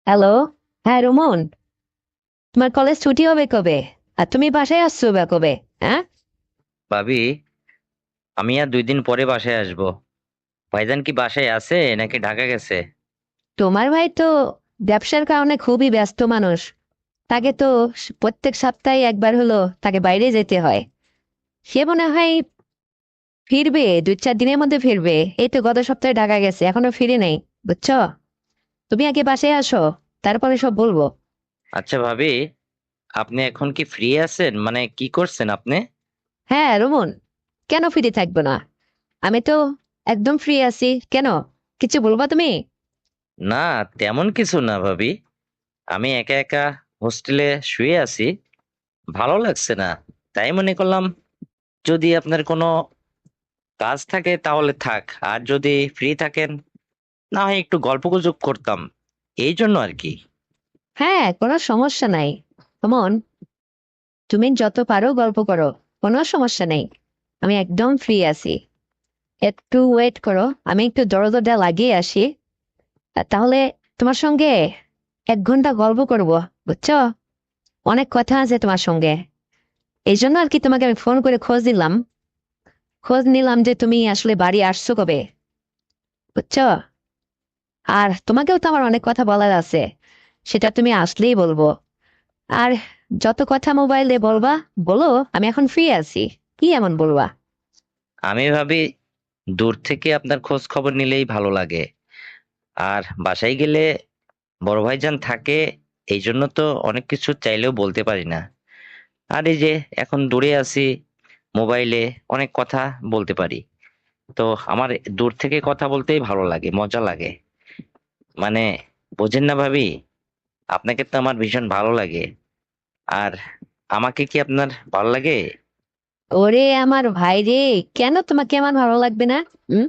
Hello. হ্যাঁ রুমন, তোমার college ছুটি হবে কবে? আর তুমি বাসায় আসছো বা কবে? হ্যাঁ। ভাবি, আমি আর 2 দিন পরে বাসায় আসবো। ভাইজান কি বাসায় আছে নাকি ঢাকা গেছে? তোমার ভাই তো ব্যবসার কারণে খুবই ব্যস্ত মানুষ। তাকে তো প্রত্যেক সপ্তাহে একবার হলো তাকে বাইরে যেতে হয়। সে মনে হয় ফিরবে 2-4 দিনের মধ্যে ফিরবে। এই তো গত সপ্তাহে ঢাকা গেছে, এখনো ফিরে নেই। বুঝছো? তুমি আগে বাসায় আসো, তারপরে সব বলবো। আচ্ছা ভাবি, আপনি এখন কি ফ্রি আছেন? মানে কি করছেন আপনি? হ্যাঁ রুমন, কেন ফিরে থাকবো না? আমি তো একদম ফ্রি আছি। কেন, কিছু বলবা তুমি? না, তেমন কিছু না ভাবি। আমি একা একা হোস্টেলে শুয়ে আছি, ভালো লাগছে না। তাই মনে করলাম যদি আপনার কোনো কাজ থাকে তাহলে থাক, আর যদি ফ্রি থাকেন না হয় একটু গল্পগুজব করতাম, এই জন্য আর কি। হ্যাঁ, কোনো সমস্যা নাই। রুমন, তুমি যত পারো গল্প করো, কোনো সমস্যা নেই। আমি একদম ফ্রি আছি। একটু ওয়েট করো, আমি একটু দরজাটা লাগিয়ে আসি। তাহলে তোমার সঙ্গে 1 ঘন্টা গল্প করব। বুঝছো? অনেক কথা আছে তোমার সঙ্গে। এই জন্য আর কি তোমাকে আমি ফোন করে খোঁজ নিলাম যে তুমি আসলে বাড়ি আসছো কবে। বুঝছো? আর তোমাকেও তো আমার অনেক কথা বলার আছে, সেটা তুমি আসলেই বলবো। আর যত কথা মোবাইলে বলবা, বলো। আমি এখন ফ্রি আছি, কি এমন বলবা? আমি ভাবি দূর থেকে আপনার খোঁজ খবর নিলেই ভালো লাগে। আর বাসায় গেলে বড় ভাইজান থাকে, এই জন্য তো অনেক কিছু চাইলেও বলতে পারি না। আর এই যে এখন দূরে আছি, মোবাইলে অনেক কথা বলতে পারি। তো আমার দূর থেকে কথা বলতেই ভালো লাগে, মজা লাগে। মানে বোঝেন না ভাবি, আপনাকে তো আমার ভীষণ ভালো লাগে। আর আমাকে কি আপনার ভালো লাগে? ওরে আমার ভাই রে, কেন তোমাকে আমার ভালো লাগবে না? হুম?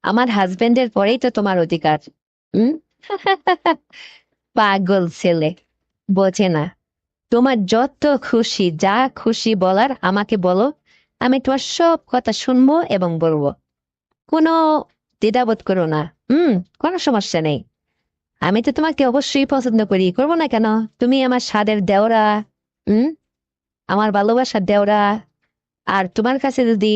আমার হাজবেন্ডের পরেই তো তোমার অধিকার। হুম? পাগল ছেলে, বোঝে না। তোমার যত খুশি, যা খুশি বলার আমাকে বলো। আমি তোমার সব কথা শুনবো এবং বলবো। কোনো দ্বিধাবোধ করো না। হুম। কোনো সমস্যা নেই। আমি তো তোমাকে অবশ্যই পছন্দ করি, করবো না কেন? তুমি আমার স্বাদের দেওরা। হুম। আমার ভালোবাসার দেওরা। আর তোমার কাছে যদি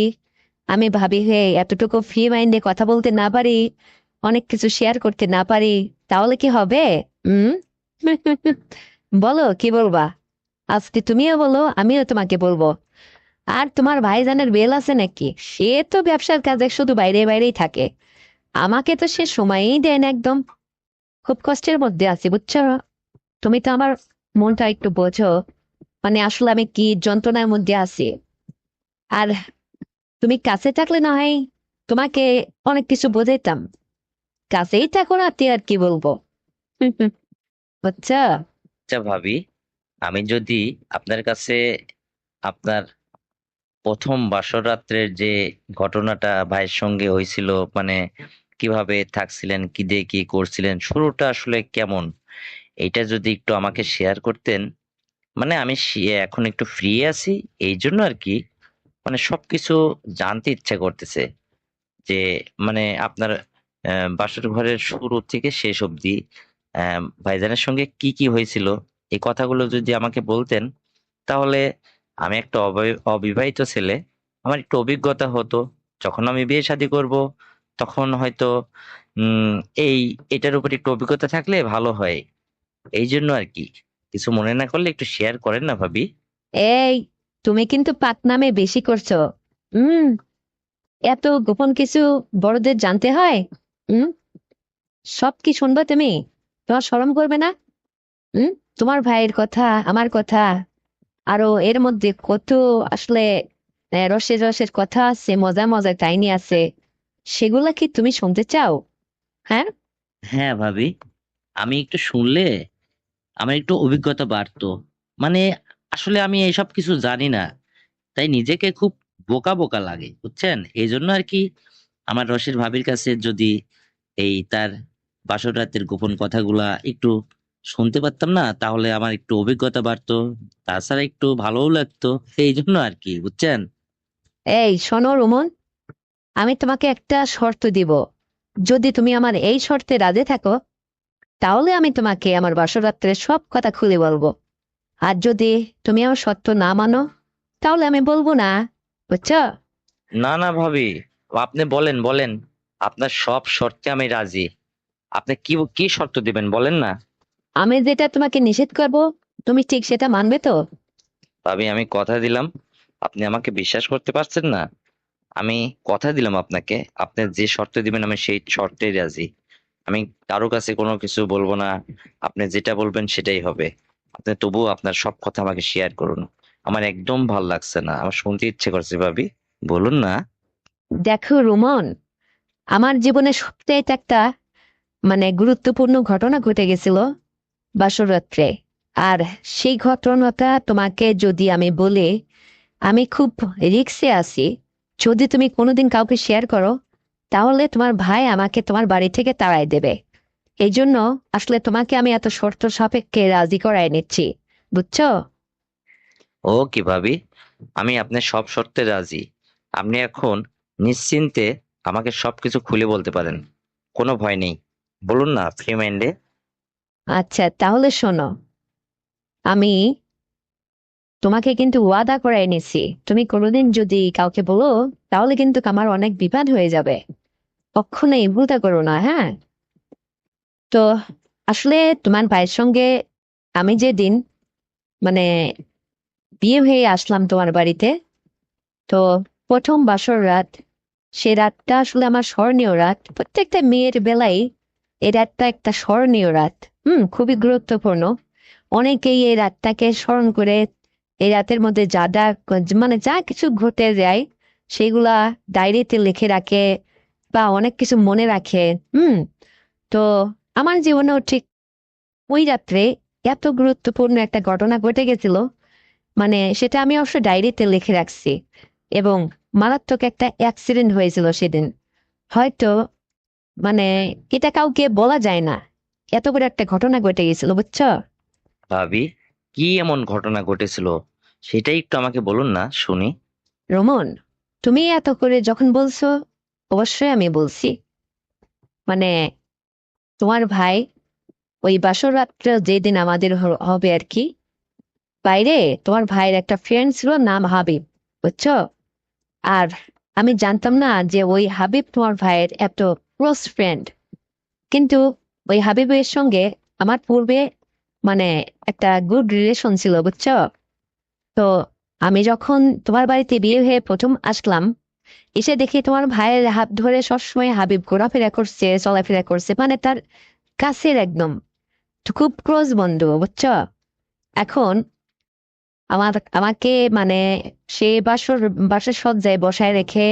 আমি ভাবি হে এতটুকু ফ্রি মাইন্ডে কথা বলতে না পারি, অনেক কিছু শেয়ার করতে না পারি, তাহলে কি হবে? হুম। বলো কি বলবা? আজকে তুমিও বলো, আমিও তোমাকে বলবো। আর তোমার ভাইজানের বেল আছে নাকি? সে তো ব্যবসার কাজে শুধু বাইরে বাইরেই থাকে। আমাকে তো সে সময়ই দেয় না একদম। খুব কষ্টের মধ্যে আছি, বুঝছো? তুমি তো আমার মনটা একটু বোঝো। মানে আসলে আমি কি যন্ত্রণার মধ্যে আছি। আর তুমি কাছে থাকলে না হয় তোমাকে অনেক কিছু বোঝাইতাম। কাছেই থাকো না, তুই আর কি বলবো। বুঝছো? আচ্ছা ভাবি, আমি যদি আপনার কাছে আপনার প্রথম বাসর রাত্রের যে ঘটনাটা ভাইয়ের সঙ্গে হয়েছিল, মানে কিভাবে থাকছিলেন, কি দিয়ে কি করছিলেন, শুরুটা আসলে কেমন, এটা যদি একটু আমাকে শেয়ার করতেন। মানে আমি এখন একটু ফ্রি আছি, এই জন্য আর কি। মানে সবকিছু জানতে ইচ্ছা করতেছে যে, মানে আপনার বাসর ঘরের শুরু থেকে শেষ অবধি ভাইজানের সঙ্গে কি কি হয়েছিল, এই কথাগুলো যদি আমাকে বলতেন, তাহলে আমি একটা অবিবাহিত ছেলে, আমার একটু অভিজ্ঞতা হতো। যখন আমি বিয়ে শাদী করব, তখন হয়তো উম এই এটার উপর একটু অভিজ্ঞতা থাকলে ভালো হয়। এই জন্য আর কি। কিছু মনে না করলে একটু শেয়ার করেন না ভাবি। এই, তুমি কিন্তু পাকনামে বেশি করছো। হুম। এত গোপন কিছু বড়দের জানতে হয়? হুম। সব কি শুনবা তুমি? তোমার শরম করবে না? হুম। তোমার ভাইয়ের কথা, আমার কথা, আরো এর মধ্যে কত আসলে রসের রসের কথা আছে, মজার মজার কাহিনী আছে। সেগুলা কি তুমি শুনতে চাও? হ্যাঁ। হ্যাঁ ভাবি, আমি একটু শুনলে আমার একটু অভিজ্ঞতা বাড়তো। মানে আসলে আমি এইসব কিছু জানি না, তাই নিজেকে খুব বোকা বোকা লাগে, বুঝছেন? এই জন্য আর কি। আমার রশের ভাবির কাছে যদি এই তার বাসর রাতের গোপন কথাগুলা একটু শুনতে পারতাম না, তাহলে আমার একটু অভিজ্ঞতা বাড়তো। তাছাড়া একটু ভালোও লাগতো, এই জন্য আর কি, বুঝছেন? এই শোনো রুমন, আমি তোমাকে একটা শর্ত দিব। যদি তুমি আমার এই শর্তে রাজি থাকো, তাহলে আমি তোমাকে আমার বাসরাত্রের সব কথা খুলে বলবো। আর যদি তুমি আমার সত্য না মানো, তাহলে আমি বলবো না, বুঝছো? না না ভাবি, আপনি বলেন বলেন, আপনার সব শর্তে আমি রাজি। আপনি কি কি শর্ত দিবেন বলেন না। আমি যেটা তোমাকে নিষেধ করব, তুমি ঠিক সেটা মানবে তো? ভাবি আমি কথা দিলাম, আপনি আমাকে বিশ্বাস করতে পারছেন না? আমি কথা দিলাম আপনাকে, আপনি যে শর্ত দিবেন আমি সেই শর্তেই রাজি। আমি কারো কাছে কোনো কিছু বলবো না, আপনি যেটা বলবেন সেটাই হবে। আপনি তবুও আপনার সব কথা আমাকে শেয়ার করুন। আমার একদম ভাল লাগছে না, আমার শুনতে ইচ্ছে করছে ভাবি, বলুন না। দেখো রুমন, আমার জীবনে সবচেয়ে একটা গুরুত্বপূর্ণ ঘটনা ঘটে গেছিল বাসরাত্রে। আর সেই ঘটনাটা তোমাকে যদি আমি বলি, আমি খুব রিস্কে আছি। যদি তুমি কোনোদিন কাউকে শেয়ার করো, তাহলে তোমার ভাই আমাকে তোমার বাড়ি থেকে তাড়াই দেবে। এই জন্য আসলে তোমাকে আমি এত শর্ত সাপেক্ষে রাজি করাই নিচ্ছি, বুঝছো? ও কি ভাবি, আমি আপনার সব শর্তে রাজি। আপনি এখন নিশ্চিন্তে আমাকে সবকিছু খুলে বলতে পারেন, কোনো ভয় নেই। বলুন না ফ্রি মাইন্ডে। আচ্ছা, তাহলে শোনো। আমি তোমাকে কিন্তু ওয়াদা করাই নিছি, তুমি কোনোদিন যদি কাউকে বলো, তাহলে কিন্তু আমার অনেক বিপদ হয়ে যাবে। কখনোই ভুলটা করো না, হ্যাঁ? তো আসলে তোমার ভাইয়ের সঙ্গে আমি যেদিন মানে বিয়ে হয়ে আসলাম তোমার বাড়িতে, তো প্রথম বাসর রাত, সে রাতটা আসলে আমার স্মরণীয় রাত। প্রত্যেকটা মেয়ের বেলায় এই রাতটা একটা স্মরণীয় রাত। খুবই গুরুত্বপূর্ণ। অনেকেই এই রাতটাকে স্মরণ করে এই রাতের মধ্যে যা কিছু ঘটে যায় সেগুলা ডায়েরিতে লিখে রাখে বা অনেক কিছু মনে রাখে। হুম। তো আমার জীবনেও ঠিক ওই রাত্রে এত গুরুত্বপূর্ণ একটা ঘটনা ঘটে গেছিল। সেটা আমি অবশ্য ডায়েরিতে লিখে রাখছি। এবং মারাত্মক একটা অ্যাক্সিডেন্ট হয়েছিল সেদিন। হয়তো মানে এটা কাউকে বলা যায় না, এত বড় একটা ঘটনা ঘটে গেছিল, বুঝছো? ভাবি, কি এমন ঘটনা ঘটেছিল সেটাই একটু আমাকে বলুন না শুনি। রোমন, তুমি এত করে যখন বলছো, অবশ্যই আমি বলছি। মানে তোমার ভাই ওই বাসর রাত্রে যেদিন আমাদের হবে আর কি, বাইরে তোমার ভাইয়ের একটা ফ্রেন্ড ছিল, নাম হাবিব, বুঝছো? আর আমি জানতাম না যে ওই হাবিব তোমার ভাইয়ের এত ক্লোজ ফ্রেন্ড। কিন্তু ওই হাবিবের সঙ্গে আমার পূর্বে মানে একটা গুড রিলেশন ছিল, বুঝছো? তো আমি যখন তোমার বাড়িতে বিয়ে হয়ে প্রথম আসলাম, এসে দেখি তোমার ভাইয়ের হাত ধরে সবসময় হাবিব ঘোরাফেরা করছে, চলাফেরা করছে, তার কাছের একদম খুব ক্লোজ বন্ধু, বুঝছো? এখন আমাকে সে বাসর সজ্জায় বসায় রেখে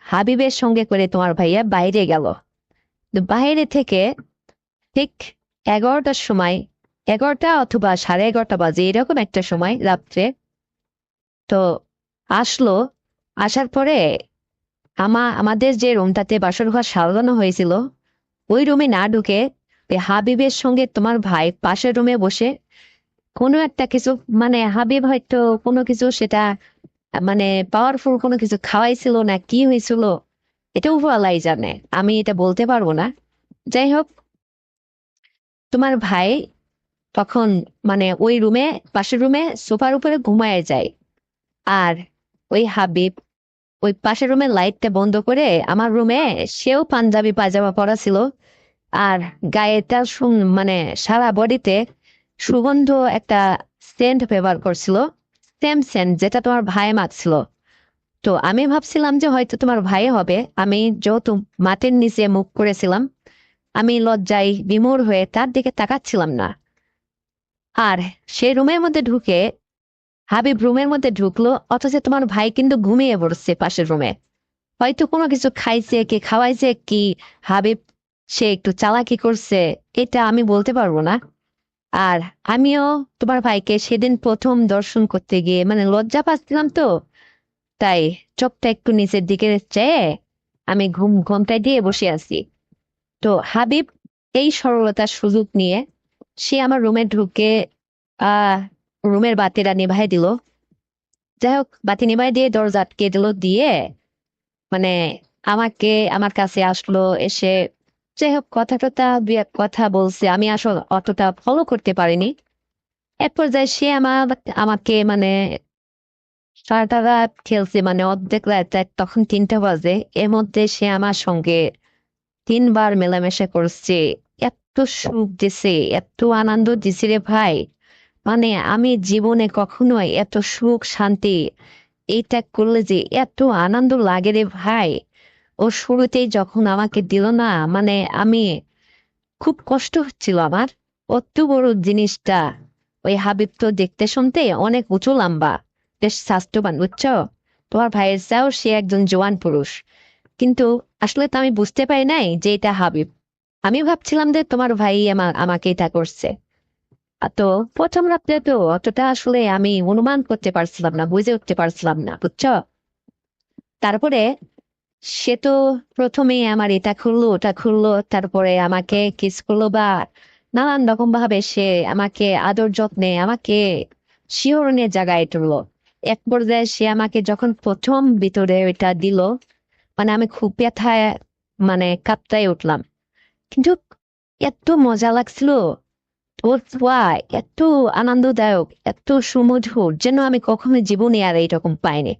হাবিবের সঙ্গে করে তোমার ভাইয়া বাইরে গেল। তো বাইরে থেকে ঠিক 11টার সময়, 11টা অথবা 11:30 বাজে এরকম একটা সময় রাত্রে, তো আসলো। আসার পরে আমাদের যে রুমটাতে বাসর ঘর সাজানো হয়েছিল, ওই রুমে না ঢুকে ওই হাবিবের সঙ্গে তোমার ভাই পাশের রুমে বসে কোনো একটা কিছু, হাবিব হয়তো কোনো কিছু সেটা পাওয়ারফুল কোনো কিছু খাওয়াইছিল না কি হয়েছিল, এটা উপরওয়ালাই জানে, আমি এটা বলতে পারবো না। যাই হোক, তোমার ভাই তখন ওই রুমে, পাশের রুমে সোফার উপরে ঘুমায় যায়। আর ওই হাবিব ওই পাশের রুমের লাইটটা বন্ধ করে আমার রুমে, সেও পাঞ্জাবি পায়জামা পরা ছিল। আর গায়েটা সারা বডিতে সুগন্ধ একটা সেন্ট ব্যবহার করছিল, সেম সেন্ট যেটা তোমার ভাই মাখছিল। তো আমি ভাবছিলাম যে হয়তো তোমার ভাই হবে। আমি যেহেতু মাটির নিচে মুখ করেছিলাম, আমি লজ্জায় বিমূঢ় হয়ে তার দিকে তাকাচ্ছিলাম না। আর সে রুমের মধ্যে ঢুকে, হাবিব রুমের মধ্যে ঢুকলো, অথচ তোমার ভাই কিন্তু ঘুমিয়ে পড়ছে পাশের রুমে। হয়তো কোনো কিছু খাইছে কি খাওয়াইছে কি হাবিব, সে একটু চালাকি করছে, এটা আমি বলতে পারবো না। আর আমিও তোমার ভাইকে সেদিন প্রথম দর্শন করতে গিয়ে লজ্জা পাচ্ছিলাম, তো তাই চোখটা একটু নিচের দিকে চেয়ে আমি ঘুমটায় দিয়ে বসে আছি। তো হাবিব এই সরলতার সুযোগ নিয়ে সে আমার রুমে ঢুকে আহ রুমের বাতিটা নিভাই দিল। যাই হোক, বাতি নিভাই দিয়ে দরজা আটকে দিল, দিয়ে মানে আমাকে আমার কাছে আসলো, এসে যাই হোক কথাটা দুই এক কথা বলছে, আমি আসলে অতটা ফলো করতে পারিনি। এক পর্যায়ে সে আমাকে মানে সারাটা রাত খেলছে, মানে অর্ধেক রাত, তখন 3টা বাজে। এর মধ্যে সে আমার সঙ্গে 3বার মেলামেশা করছে। এত সুখ দিছে, এত আনন্দ দিছে রে ভাই, মানে আমি জীবনে কখনোই এত সুখ শান্তি এইটা করলে যে এত আনন্দ লাগে রে ভাই। ও শুরুতেই যখন আমাকে দিল না, মানে আমি খুব কষ্ট হচ্ছিল আমার। অত বড় জিনিসটা, ওই হাবিব তো দেখতে শুনতে অনেক উঁচু লম্বা, বেশ স্বাস্থ্যবান, বুঝছো? তোমার ভাইয়ের চাও সে একজন জোয়ান পুরুষ, কিন্তু আসলে তো আমি বুঝতে পারি নাই যে এটা হাবিব। আমি ভাবছিলাম যে তোমার ভাই আমাকে এটা করছে। তো প্রথম রাত্রে তো অতটা আসলে আমি অনুমান করতে পারছিলাম না, বুঝে উঠতে পারছিলাম না, বুঝছো? তারপরে সে তো প্রথমেই আমার এটা খুললো ওটা খুললো, তারপরে আমাকে কিস করলো বা নানান রকম ভাবে সে আমাকে আদর যত্নে আমাকে শিহরণের জায়গায় তুললো। এক পর্যায়ে সে আমাকে যখন প্রথম ভিতরে ওইটা দিল, মানে আমি খুব ব্যথায় মানে কাঁপতাই উঠলাম, কিন্তু এত মজা লাগছিল। ওর ওয়াই এত আনন্দদায়ক, এত সুমধুর, যেন আমি কখনো জীবনে আর এইরকম পাইনি।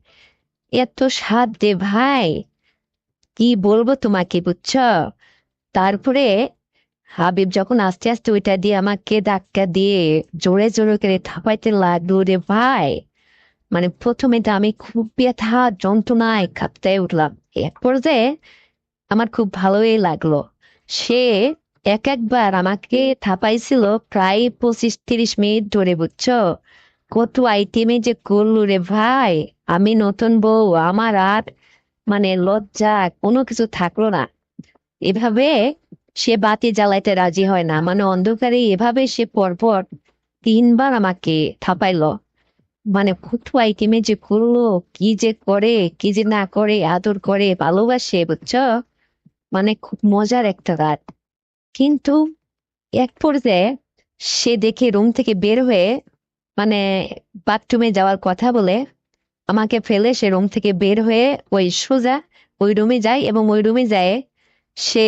এত স্বাদ দে ভাই, কি বলবো তোমাকে, বুঝছো? তারপরে হাবিব যখন আস্তে আস্তে ওইটা দিয়ে আমাকে ধাক্কা দিয়ে জোরে জোরে করে থাপাইতে লাগলো রে ভাই, মানে প্রথমে তো আমি খুব ব্যথা যন্ত্রণায় কাঁপতে উঠলাম। এক পর্যায়ে আমার খুব ভালোই লাগলো। সে এক একবার আমাকে থাপাইছিল প্রায় 25-30 মিনিট ধরে, বুঝছো? কত আইটেমে যে করলো রে ভাই। আমি নতুন বউ, আমার আর মানে লজ্জা কোনো কিছু থাকলো না। এভাবে সে বাতি জ্বালাইতে রাজি হয় না, মানে অন্ধকারে এভাবে সে পরপর 3বার আমাকে থাপাইলো। মানে কত আইটেমে যে করলো, কি যে করে কি যে না করে, আদর করে ভালোবাসে, বুঝছো? মানে খুব মজার একটা রাত। কিন্তু এক পর্যায়ে সে দেখে রুম থেকে বের হয়ে, মানে বাথরুমে যাওয়ার কথা বলে আমাকে ফেলে সে রুম থেকে বের হয়ে ওই সোজা ওই রুমে যায়, এবং ওই রুমে যায় সে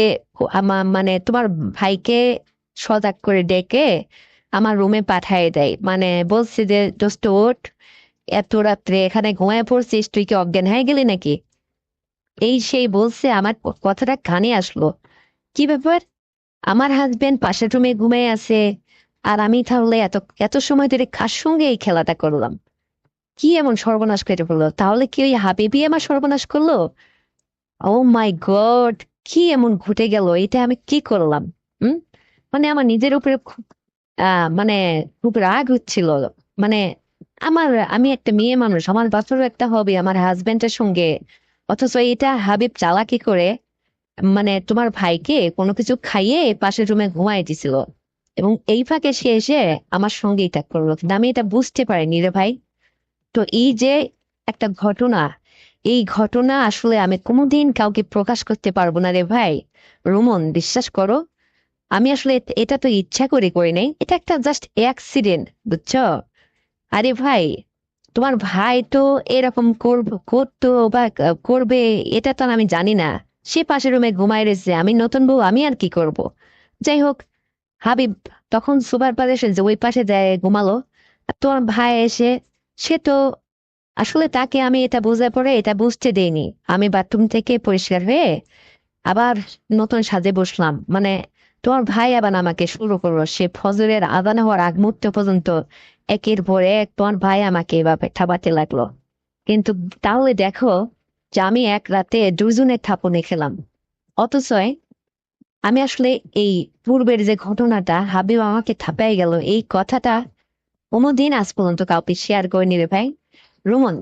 আমার মানে তোমার ভাইকে সজাগ করে ডেকে আমার রুমে পাঠিয়ে দেয়, মানে বলছে যে দোস্ত ওঠ, এত রাত্রে এখানে ঘুমায় পড়ছিস, তুই কি অজ্ঞান হয়ে গেলি নাকি? এই সেই বলছে, আমার কথাটা কানে আসলো। কি ব্যাপার, আমার হাজবেন্ড পাশের রুমে ঘুমিয়ে আছে, আর আমি তাহলে এত এত সময় ধরে কার সঙ্গে এই খেলাটা করলাম? কি এমন সর্বনাশ কেটে পড়লো? তাহলে কি ওই হাবিবি আমার সর্বনাশ করলো? ও মাই গড, কি এমন ঘটে গেল, এটা আমি কি করলাম? হুম, মানে আমার নিজের উপরে খুব মানে খুব রাগ হচ্ছিল। মানে আমি একটা মেয়ে মানুষ, আমার বাচ্চারও একটা হবে আমার হাজবেন্ডের সঙ্গে, অথচ এটা হাবিব চালাকি করে মানে তোমার ভাইকে কোনো কিছু খাইয়ে পাশের রুমে ঘুমাই দিছিল, এবং এই ফাঁকে সে এসে আমার সঙ্গে এটা করলো, কিন্তু আমি এটা বুঝতে পারিনি রে ভাই। তো এই যে একটা ঘটনা, এই ঘটনা আসলে আমি কোনোদিন কাউকে প্রকাশ করতে পারবো না রে ভাই। রুমন, বিশ্বাস করো, আমি আসলে এটা তো ইচ্ছা করে করি নাই, এটা একটা জাস্ট অ্যাক্সিডেন্ট, বুঝছো? আরে ভাই, তোমার ভাই তো এরকম করতো বা করবে, এটা তো আর আমি জানি না। সে পাশের রুমে ঘুমায় রয়েছে, আমি নতুন বউ, আমি আর কি করব? যাই হোক, হাবিব তখন সুপার পারে এসে যে ওই পাশে যায় ঘুমালো। আর তোমার ভাই এসে, সে তো আসলে তাকে আমি এটা বোঝার পরে এটা বুঝতে দেইনি। আমি বাথরুম থেকে পরিষ্কার হয়ে আবার নতুন সাজে বসলাম, মানে তোমার ভাই আবার আমাকে শুরু করলো, সে ফজরের আজান হওয়ার আগ মুহূর্ত পর্যন্ত একের পর এক তোমার ভাই আমাকে এভাবে ঠাপাতে লাগলো। কিন্তু তাহলে দেখো যে আমি এক রাতে 2 জনের থাপনে খেলাম। অথচ আমি আসলে এই পূর্বের যে ঘটনাটা হাবিব আমাকে থাপাই গেল, এই কথাটা কোনোদিন আজ পর্যন্ত কাউকে শেয়ার করিনি রে ভাই। রুমন,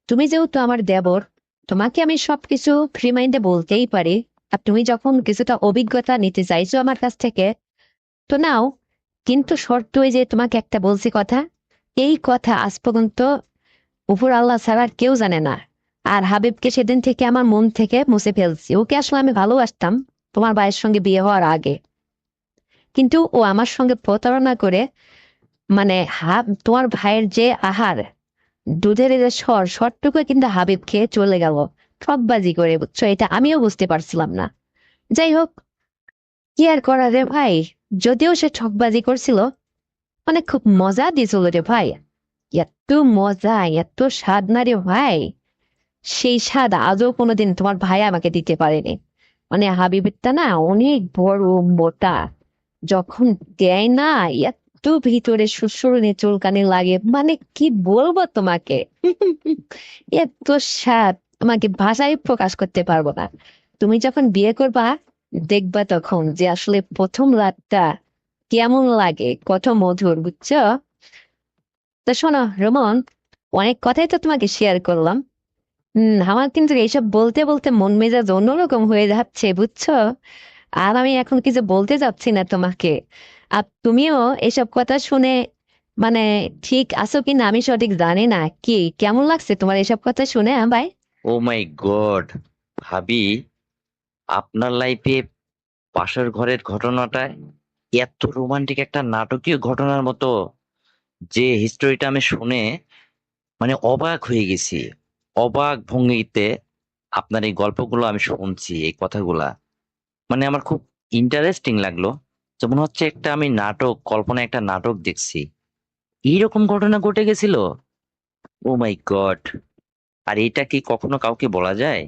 তুমি যেহেতু আমার দেবর, তোমাকে আমি সবকিছু ফ্রি মাইন্ডে বলতেই পারি। আর তুমি যখন কিছুটা অভিজ্ঞতা নিতে চাইছো আমার কাছ থেকে, তো নাও। কিন্তু শর্ত ওই যে তোমাকে একটা বলছি কথা, এই কথা আজ পর্যন্ত উপর আল্লাহ ছাড়া আর কেউ জানে না। আর হাবিবকে সেদিন থেকে আমার মন থেকে মুছে ফেলছি, ওকে আসলে আমি ভালোবাসতাম তোমার ভাইয়ের সঙ্গে বিয়ে হওয়ার আগে, কিন্তু ও আমার সঙ্গে প্রতারণা করে, মানে তোমার ভাইয়ের যে আহার, দুধের এই যে সরটুকু কিন্তু হাবিব খেয়ে চলে গেল ঠকবাজি করে, বুঝছো? এটা আমিও বুঝতে পারছিলাম না। যাই হোক, কি আর করা রে ভাই, যদিও সে ঠকবাজি করছিল, মানে খুব মজা দিয়েছিল রে ভাই। এত মজা, এত স্বাদ না রে ভাই, সেই স্বাদ আজও কোনোদিন তোমার ভাই আমাকে দিতে পারেনি। মানে হাবিবেরটা না অনেক বড়, মোটা, যখন দেয় না এত ভিতরে সুসুরনি চুলকানি লাগে, মানে কি বলবো তোমাকে। এত স্বাদ আমাকে ভাষায় প্রকাশ করতে পারবো না। তুমি যখন বিয়ে করবা দেখবা তখন যে আসলে প্রথম রাতটা কেমন লাগে, কত মধুর, বুঝছো? তা শোনো রোমন, অনেক কথাই তো তোমাকে শেয়ার করলাম। আমার কিন্তু এইসব বলতে বলতে মন মেজাজ অন্যরকম হয়ে যাচ্ছে, বুঝছো? আর আমি এখন কিছু বলতে যাচ্ছি না তোমাকে। আর তুমিও এসব কথা শুনে মানে ঠিক আছো কিনা আমি সঠিক জানি না। কি কেমন লাগছে তোমার এসব কথা শুনে, ভাই? ও মাই গড, ভাবি, আপনার লাইফে পাশের ঘরের ঘটনাটা এত রোমান্টিক একটা নাটকীয় ঘটনার মতো, যে হিস্টোরিটা আমি শুনে মানে অবাক হয়ে গেছি। অবাক ভঙ্গিতে আপনার এই গল্পগুলো আমি শুনছি, এই কথাগুলা মানে আমার খুব ইন্টারেস্টিং লাগলো। তো মনে হচ্ছে একটা আমি নাটক, কল্পনায় একটা নাটক দেখছি। এইরকম ঘটনা ঘটে গেছিল? ও মাই গড! আর এইটা কি কখনো কাউকে বলা যায়?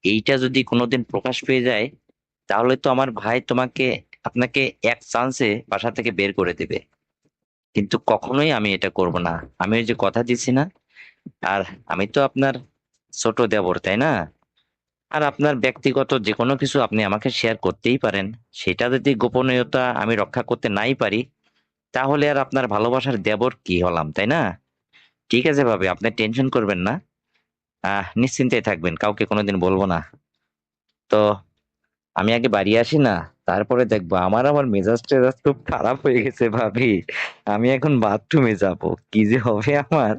এইটা যদি কোনোদিন প্রকাশ পেয়ে যায়, তাহলে তো আমার ভাই আপনাকে এক চান্সে বাসা থেকে বের করে দেবে। কিন্তু কখনোই আমি এটা করব না। আমি ওই যে কথা দিচ্ছি না। আর আমি তো আপনার ছোট দেবর, তাই না? আর আপনার ব্যক্তিগত যে কোনো কিছু আপনি আমাকে শেয়ার করতেই পারেন। সেটা যদি গোপনীয়তা আমি রক্ষা করতে নাই পারি, তাহলে আর আপনার ভালোবাসার দেবর কি হলাম, তাই না? ঠিক আছে ভাবে, আপনি টেনশন করবেন না। নিশ্চিন্তে থাকবেন, কাউকে কোনোদিন বলবো না। তো আমি আগে বাড়ি আসি না, তারপরে দেখবো। আমার মেজাজ টেজাজ খুব খারাপ হয়ে গেছে ভাবি। আমি এখন বাথরুমে যাব, কি যে হবে আমার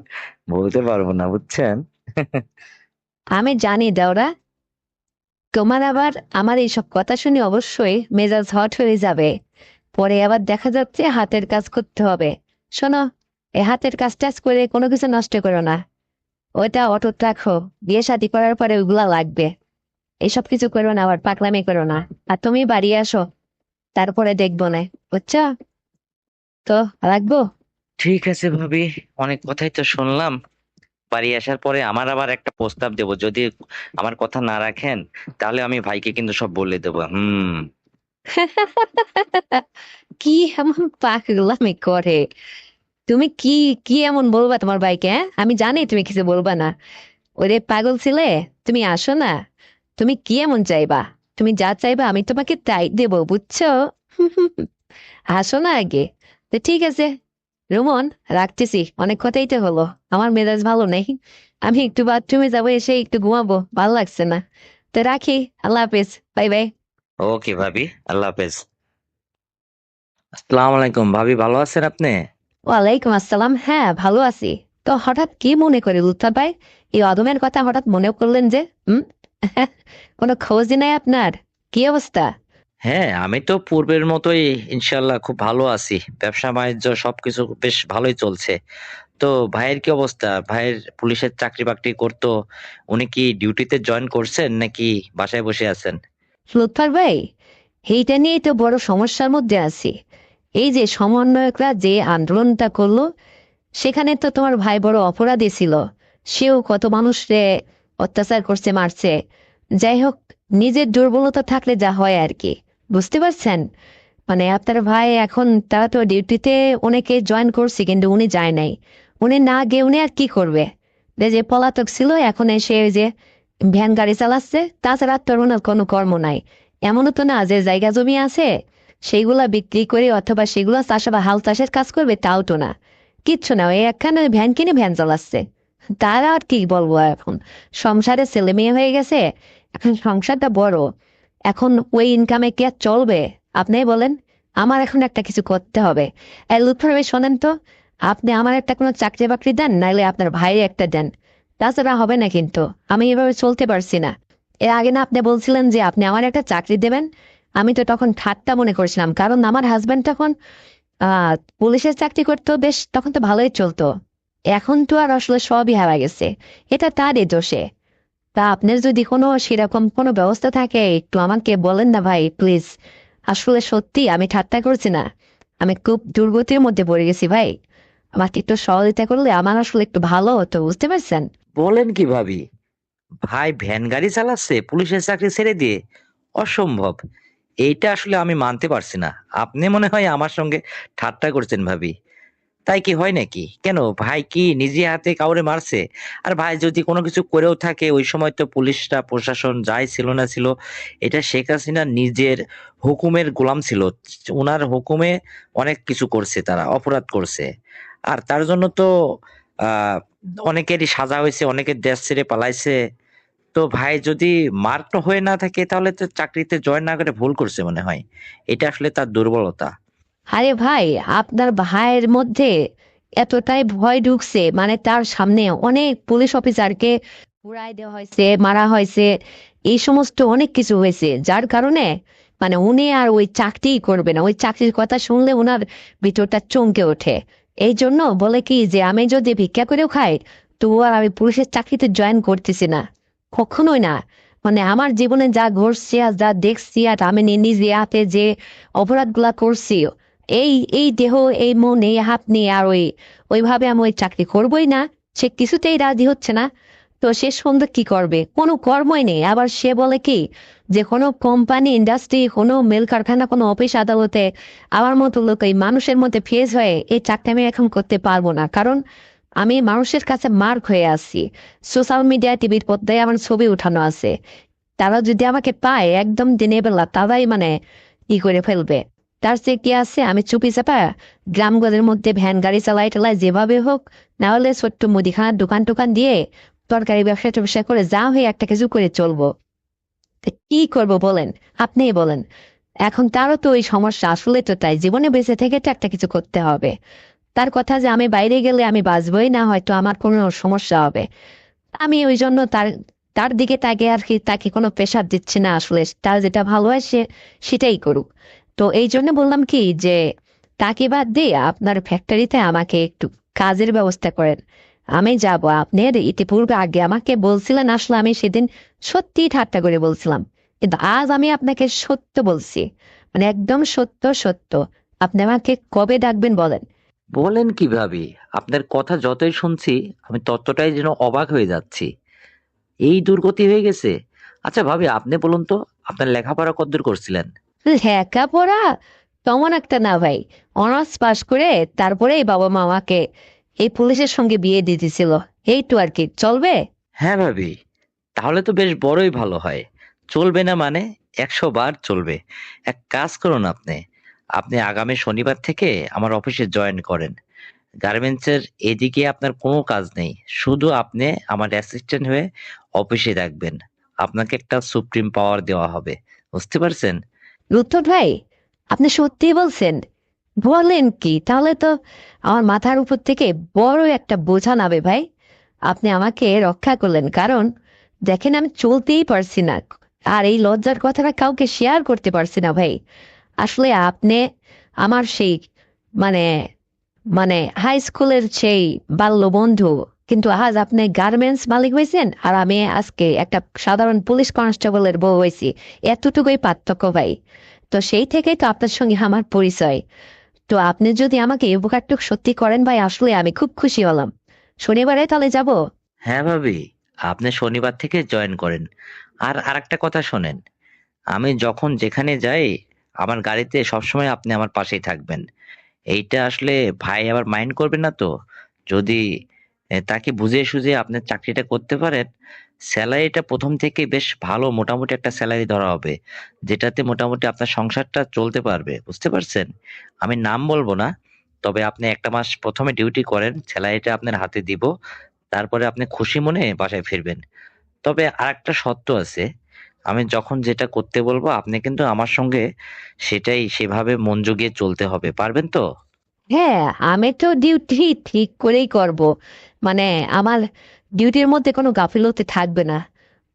বলতে পারবো না, বুঝছেন? আমি জানি দেওরা, তোমার আবার আমার এইসব কথা শুনে অবশ্যই মেজাজ হট হয়ে যাবে। পরে আবার দেখা যাচ্ছে হাতের কাজ করতে হবে। শোনো, এই হাতের কাজ টাজ করে কোনো কিছু নষ্ট করো না। ওইটা অটুট রাখো, বিয়ে শাদী করার পরে ওইগুলা লাগবে। এইসব কিছু করো না, আবার পাকলামি করো না। আর তুমি বাড়ি আসো, তারপরে দেখবো না, বুঝছো? তো রাখবো। ঠিক আছে ভাবি, অনেক কথাই তো শুনলাম। বাড়ি আসার পরে আমার আবার একটা প্রস্তাব দেব, যদি আমার কথা না রাখেন, তাহলে আমি ভাইকে কিন্তু সব বলে দেবো। কি এমন পাগলামি করে? তুমি কি কি এমন বলবা তোমার ভাইকে, হ্যাঁ? আমি জানি তুমি কিছু বলবা না। ওরে পাগল ছিলে, তুমি আসো না। তুমি কি এমন চাইবা? তুমি যা চাইবা আমি তোমাকে তাই দেবো, বুঝছো? আসো না আগে। তো ঠিক আছে রুমন, রাখতেছি, অনেক কথাই তো হলো। আমার মেজাজ ভালো নেই, আমি একটু বাথরুমে যাবো, এসে একটু ঘুমাবো, ভালো লাগছে না। তো রাখি, আল্লাহ হাফেজ, বাই বাই। ওকে ভাবি, আল্লাহ হাফেজ। আসসালামু আলাইকুম ভাবি, ভালো আছেন আপনি? ওয়ালাইকুম আসসালাম, হ্যাঁ ভালো আছি। তো হঠাৎ কি মনে করে লুৎফর ভাই এই অদমের কথা হঠাৎ মনে করলেন যে? হুম। কোনো খোঁজই নাই আপনার? কি অবস্থা? হ্যাঁ, আমি তো পূর্বের মতোই ইনশাল্লাহ খুব ভালো আছি। ব্যবসা বাণিজ্য সবকিছু বেশ ভালোই চলছে। তো ভাইয়ের কি অবস্থা? ভাইয়ের পুলিশের চাকরি বাকরি করতো, উনি কি ডিউটিতে জয়েন করছেন নাকি বাসায় বসে আছেন? লুৎফর ভাই, এইটা নিয়েই তো বড় সমস্যার মধ্যে আছি। এই যে সমন্বয়করা যে আন্দোলনটা করলো, সেখানে তো তোমার ভাই বড় অপরাধী ছিল। সেও কত মানুষরে অত্যাচার করছে, মারছে। যাই হোক, নিজের দুর্বলতা থাকলে যা হয় আর কি, বুঝতে পারছেন? মানে আপনার ভাই এখন, তারা তো ডিউটিতে অনেকে জয়েন করছে কিন্তু উনি যায় নাই। উনি না গিয়ে উনি আর কি করবে? যে পলাতক ছিল, এখন এসে ওই যে ভ্যান গাড়ি চালাচ্ছে, তাছাড়া তো আর ওনার কোনো কর্ম নাই। এমনও তো না যে জায়গা জমি আছে সেইগুলা বিক্রি করে অথবা সেগুলো চাষ বা হাল চাষের কাজ করবে, তাও তো না। কিচ্ছু না, ওই একখানে ভ্যান কিনে ভ্যান চালাচ্ছে। তারা আর কি বলবো এখন, সংসারে ছেলে মেয়ে হয়ে গেছে, এখন সংসারটা বড়। এখন ওই ইনকামে কি আর চলবে? আপনি বলেন। আমার এখন একটা কিছু করতে হবে। লুৎফর ভাই শোনেন তো, আপনি আমার একটা কোনো চাকরি বাকরি দেন, নাইলে আপনার ভাইয়ের একটা দেন। তাছাড়া হবে না কিন্তু, আমি এভাবে চলতে পারছি না। এর আগে না আপনি বলছিলেন যে আপনি আমার একটা চাকরি দেবেন। আমি তো তখন ঠাট্টা মনে করছিলাম, কারণ আমার হাজবেন্ড তখন পুলিশের চাকরি করতো, বেশ তখন তো ভালোই চলতো। এখন তো আর আসলে সবই হারা গেছে, এটা তারই দোষে। তা আপনার যদি কোনো সেরকম কোনো ব্যবস্থা থাকে একটু আমাকে বলেন না ভাই, প্লিজ। আসলে সত্যি আমি ঠাট্টা করছি না, আমি খুব দুর্গতির মধ্যে পড়ে গেছি ভাই। আমাকে একটু সহযোগিতা করলে আমার আসলে একটু ভালো হতো, বুঝতে পারছেন? বলেন কি ভাবি? ভাই ভ্যান গাড়ি চালাচ্ছে পুলিশের চাকরি ছেড়ে দিয়ে? অসম্ভব। এইটা আসলে আমি মানতে পারছি না। আপনি মনে হয় আমার সঙ্গে ঠাট্টা করছেন ভাবি। তাই কি হয় নাকি? কেন ভাই কি নিজে হাতে কাউরে মারছে? আর ভাই যদি কোনো কিছু করেও থাকে ওই সময় তো পুলিশরা প্রশাসন যাই ছিল না ছিল, এটা শেখ হাসিনা নিজের হুকুমের গোলাম ছিল। উনার হুকুমে অনেক কিছু করছে, তারা অপরাধ করছে। আর তার জন্য তো আহ অনেকেরই সাজা হয়েছে, অনেকের দেশ ছেড়ে পালাইছে। তো ভাই যদি মার্ক হয়ে না থাকে তাহলে তো চাকরিতে জয়েন না করে ভুল করছে মনে হয়। এটা আসলে তার দুর্বলতা। আরে ভাই, আপনার ভাইয়ের মধ্যে এতটাই ভয় ঢুকছে, মানে তার সামনে অনেক পুলিশ অফিসারকে পুরাই দেওয়া হয়েছে, মারা হয়েছে, এই সমস্ত অনেক কিছু হয়েছে, যার কারণে মানে উনি আর ওই চাকরিই করবে না। ওই চাকরির কথা শুনলে ওনার ভিতরটা চমকে ওঠে। এই জন্য বলে কি যে আমি যদি ভিক্ষা করেও খাই, তো আর আমি পুলিশের চাকরিতে জয়েন করতেছি না, কখনোই না। মানে আমার জীবনে যা ঘটছে আর যা দেখছি, আর আমি নিজে হাতে যে অপরাধগুলা করছি, এই এই দেহ, এই মন, এই হাত নিয়ে আর ওইভাবে আমি ওই চাকরি করবোই না। সে কিছুতেই রাজি হচ্ছে না। তো সে সন্ধ্যা কি করবে? কোনো কর্মই নেই। আবার সে বলে কি যে কোনো কোম্পানি, ইন্ডাস্ট্রি, কোনো মিল কারখানা, কোনো অফিস আদালতে আমার মতো লোক এই মানুষের মধ্যে ফেস হয়ে এই চাকরি আমি এখন করতে পারবো না, কারণ আমি মানুষের কাছে মার্ক হয়ে আছি। সোশ্যাল মিডিয়া, টিভির পর্দায় আমার ছবি উঠানো আছে। তারা যদি আমাকে পায় একদম দিনের বেলা, তারাই মানে ই করে ফেলবে। তার চেয়ে কি আছে আমি চুপি চাপা গ্রামগঞ্জের মধ্যে ভ্যান গাড়ি চালাই টালাই যেভাবে হোক, না হলে ছোট্ট মুদিখানার দোকান টোকান দিয়ে তরকারি ব্যবসা টবসা করে যা হয়ে একটা কিছু করে চলবো। তা কি করব বলেন? আপনিই বলেন। এখন তারও তো ওই সমস্যা, আসলে তো তাই, জীবনে বেঁচে থেকে তো একটা কিছু করতে হবে। তার কথা যে আমি বাইরে গেলে আমি বাঁচবই না, হয়তো আমার কোনো সমস্যা হবে। আমি ওই জন্য তার তার দিকে তাকে আর কি, তাকে কোনো প্রেশার দিচ্ছি না। আসলে তার যেটা ভালো হয় সে সেটাই করুক। তো এই জন্য বললাম কি যে তাকে বাদ দিয়ে আপনার ফ্যাক্টরিতে আমাকে একটু কাজের ব্যবস্থা করেন। আমি যাব। আপনার ইতিপূর্বে আগে আমাকে বলছিলেন, আসলে আমি সেদিন সত্যি ঠাট্টা করে বলছিলাম, কিন্তু আজ আমি আপনাকে সত্য বলছি, মানে একদম সত্য সত্য। আপনি আমাকে কবে ডাকবেন বলেন? বলেন কি ভাবি? আপনার কথা যতই শুনছি আমি ততটাই যেন অবাক হয়ে যাচ্ছি। এই দুর্গতি হয়ে গেছে? আচ্ছা ভাবি, আপনি বলুন তো, আপনার লেখাপড়া কতদূর করছিলেন? লেখাপড়া তেমন একটা না ভাই। অনার্স পাশ করে তারপরেই বাবা মা আমাকে এই পুলিশের সঙ্গে বিয়ে দিয়ে দিছিল। এই তো আর কি, চলবে। হ্যাঁ ভাবি, তাহলে তো বেশ বড়ই ভালো হয়। চলবে না মানে? 100 বার চলবে। এক কাজ করুন আপনি, আপনি আগামী শনিবার থেকে আমার অফিসে জয়েন করেন। গার্মেন্টসের এদিকে আপনার কোনো কাজ নেই। শুধু আপনি আমার অ্যাসিস্ট্যান্ট হয়ে অফিসে থাকবেন। আপনাকে একটা সুপ্রিম পাওয়ার দেওয়া হবে। বুঝতে পারছেন? লুৎফর ভাই, আপনি সত্যি বলছেন? বলেন কি? তাহলে তো আমার মাথার উপর থেকে বড় একটা বোঝা নাবে ভাই। আপনি আমাকে রক্ষা করলেন, কারণ দেখেন আমি চলতেই পারছি না, আর এই লজ্জার কথাটা কাউকে শেয়ার করতে পারছি না ভাই। আসলে আপনি আমার সেই মানে মানে হাই স্কুলের সেই বাল্য বন্ধু, কিন্তু আজ আপনি গার্মেন্টস মালিক হয়েছেন আর আমি আজকে একটা সাধারণ পুলিশ কনস্টেবলের বউ হয়েছি। এতটুকুই পার্থক্য ভাই। তো সেই থেকেই তো আপনার সঙ্গে আমার পরিচয়। তো আপনি যদি আমাকে এই উপকারটুকু সত্যি করেন ভাই, আসলে আমি খুব খুশি হলাম। শনিবারে তাহলে যাব। হ্যাঁ ভাবি, আপনি শনিবার থেকে জয়েন করেন। আর আরেকটা কথা শোনেন, আমি যখন যেখানে যাই আমার গাড়িতে সবসময় আপনি আমার পাশেই থাকবেন। এইটা আসলে ভাই আবার মাইন্ড করবে না তো? যদি তাকে বুঝিয়ে সুঝিয়ে আপনার চাকরিটা করতে পারেন, স্যালারিটা প্রথম থেকে বেশ ভালো মোটামুটি একটা স্যালারি ধরা হবে, যেটাতে মোটামুটি আপনার সংসারটা চলতে পারবে। বুঝতে পারছেন? আমি নাম বলবো না, তবে আপনি একটা মাস প্রথমে ডিউটি করেন, স্যালারিটা আপনার হাতে দিব, তারপরে আপনি খুশি মনে বাসায় ফিরবেন। তবে আরেকটা শর্ত আছে, আমি যখন যেটা করতে বলবো আপনি কিন্তু আমার সঙ্গে সেটাই সেভাবে মন জুগিয়ে চলতে হবে। পারবেন তো? হ্যাঁ, আমি তো ডিউটি ঠিক করেই করব। মানে আমার ডিউটির মধ্যে কোনো গাফিলতি থাকবে না।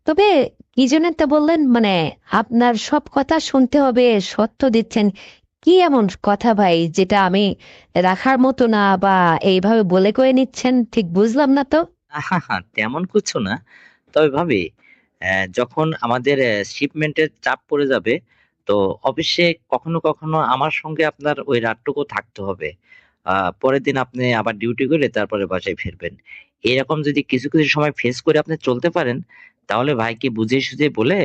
তবে কি যেন একটা বললেন, মানে আপনার সব কথা শুনতে হবে, সত্য দিচ্ছেন। কি এমন কথা ভাই যেটা আমি রাখার মতো না, বা এইভাবে বলে কয়ে নিচ্ছেন, ঠিক বুঝলাম না তো। আহা! তেমন কিছু না। তবে ভাবি, যখন আমাদের শিপমেন্টের চাপ পড়ে যাবে, তো অফিসে কখনো কখনো আমার সঙ্গে আপনার ওই রাতটুকু থাকতে হবে। পরের দিন আপনি আবার ডিউটি করে তারপরে বাসায় ফিরবেন। এরকম যদি কিছু, কিছু সময় ফেস করে আপনি চলতে পারেন, তাহলে ভাইকে বুঝিয়ে সুঝিয়ে বলে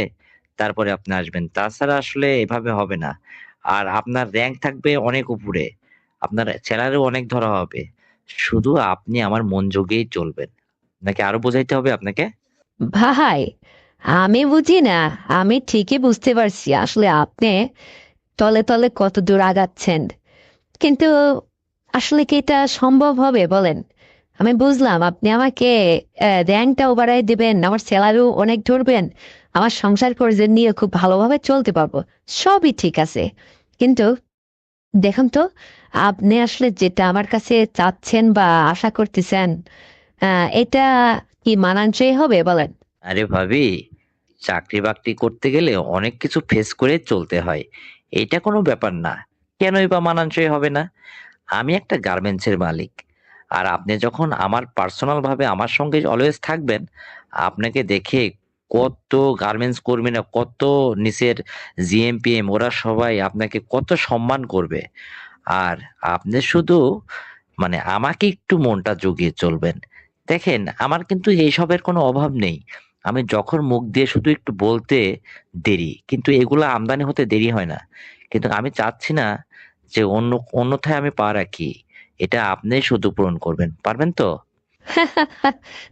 তারপরে আপনি আসবেন। তাছাড়া আসলে এভাবে হবে না। আর আপনার র‍্যাংক থাকবে অনেক উপরে। আপনার সেলারিও অনেক ধরা হবে। শুধু আপনি আমার মন জুগিয়েই চলবেন। নাকি আরো বোঝাইতে হবে আপনাকে? ভাই, আমি বুঝি না, আমি ঠিকই বুঝতে পারছি আসলে আপনি তলে তলে কত দূর আগাচ্ছেন, কিন্তু আসলে কি এটা সম্ভব হবে বলেন? আমি বুঝলাম আপনি আমাকে র্যাঙ্কটাও বাড়াই দিবেন, আমার স্যালারিও অনেক ধরবেন, আমার সংসার খরচ নিয়ে খুব ভালোভাবে চলতে পারবো, সবই ঠিক আছে। কিন্তু দেখুন তো, আপনি আসলে যেটা আমার কাছে চাচ্ছেন বা আশা করতেছেন, এটা কি মানানসই হবে বলেন? আরে ভাবি, চাকরি-বাকরি করতে গেলে অনেক কিছু ফেস করে চলতে হয়। এইটা কোনো ব্যাপার না। কেনই বা মানানসই হবে না? আমি একটা গার্মেন্টসের মালিক। আর আপনি যখন আমার পার্সোনাল ভাবে আমার সঙ্গে অলওয়েজ থাকবেন, আপনাকে দেখে কত গার্মেন্টস কর্মীরা, কত নিচের জিএম-পিএম ওরা সবাই আপনাকে কত সম্মান করবে। আর আপনি শুধু মানে আমাকে একটু মনটা জুগিয়ে চলবেন। দেখেন, আমার কিন্তু এইসবের কোনো অভাব নেই। আমি যখন মুখ দিয়ে শুধু একটু বলতে দেরি, কিন্তু এগুলা আমদানি হতে দেরি হয় না। কিন্তু আমি চাচ্ছি না যে অন্যথায় আমি পা রাখি। এটা আপনিই শুধু পূরণ করবেন। পারবেন তো?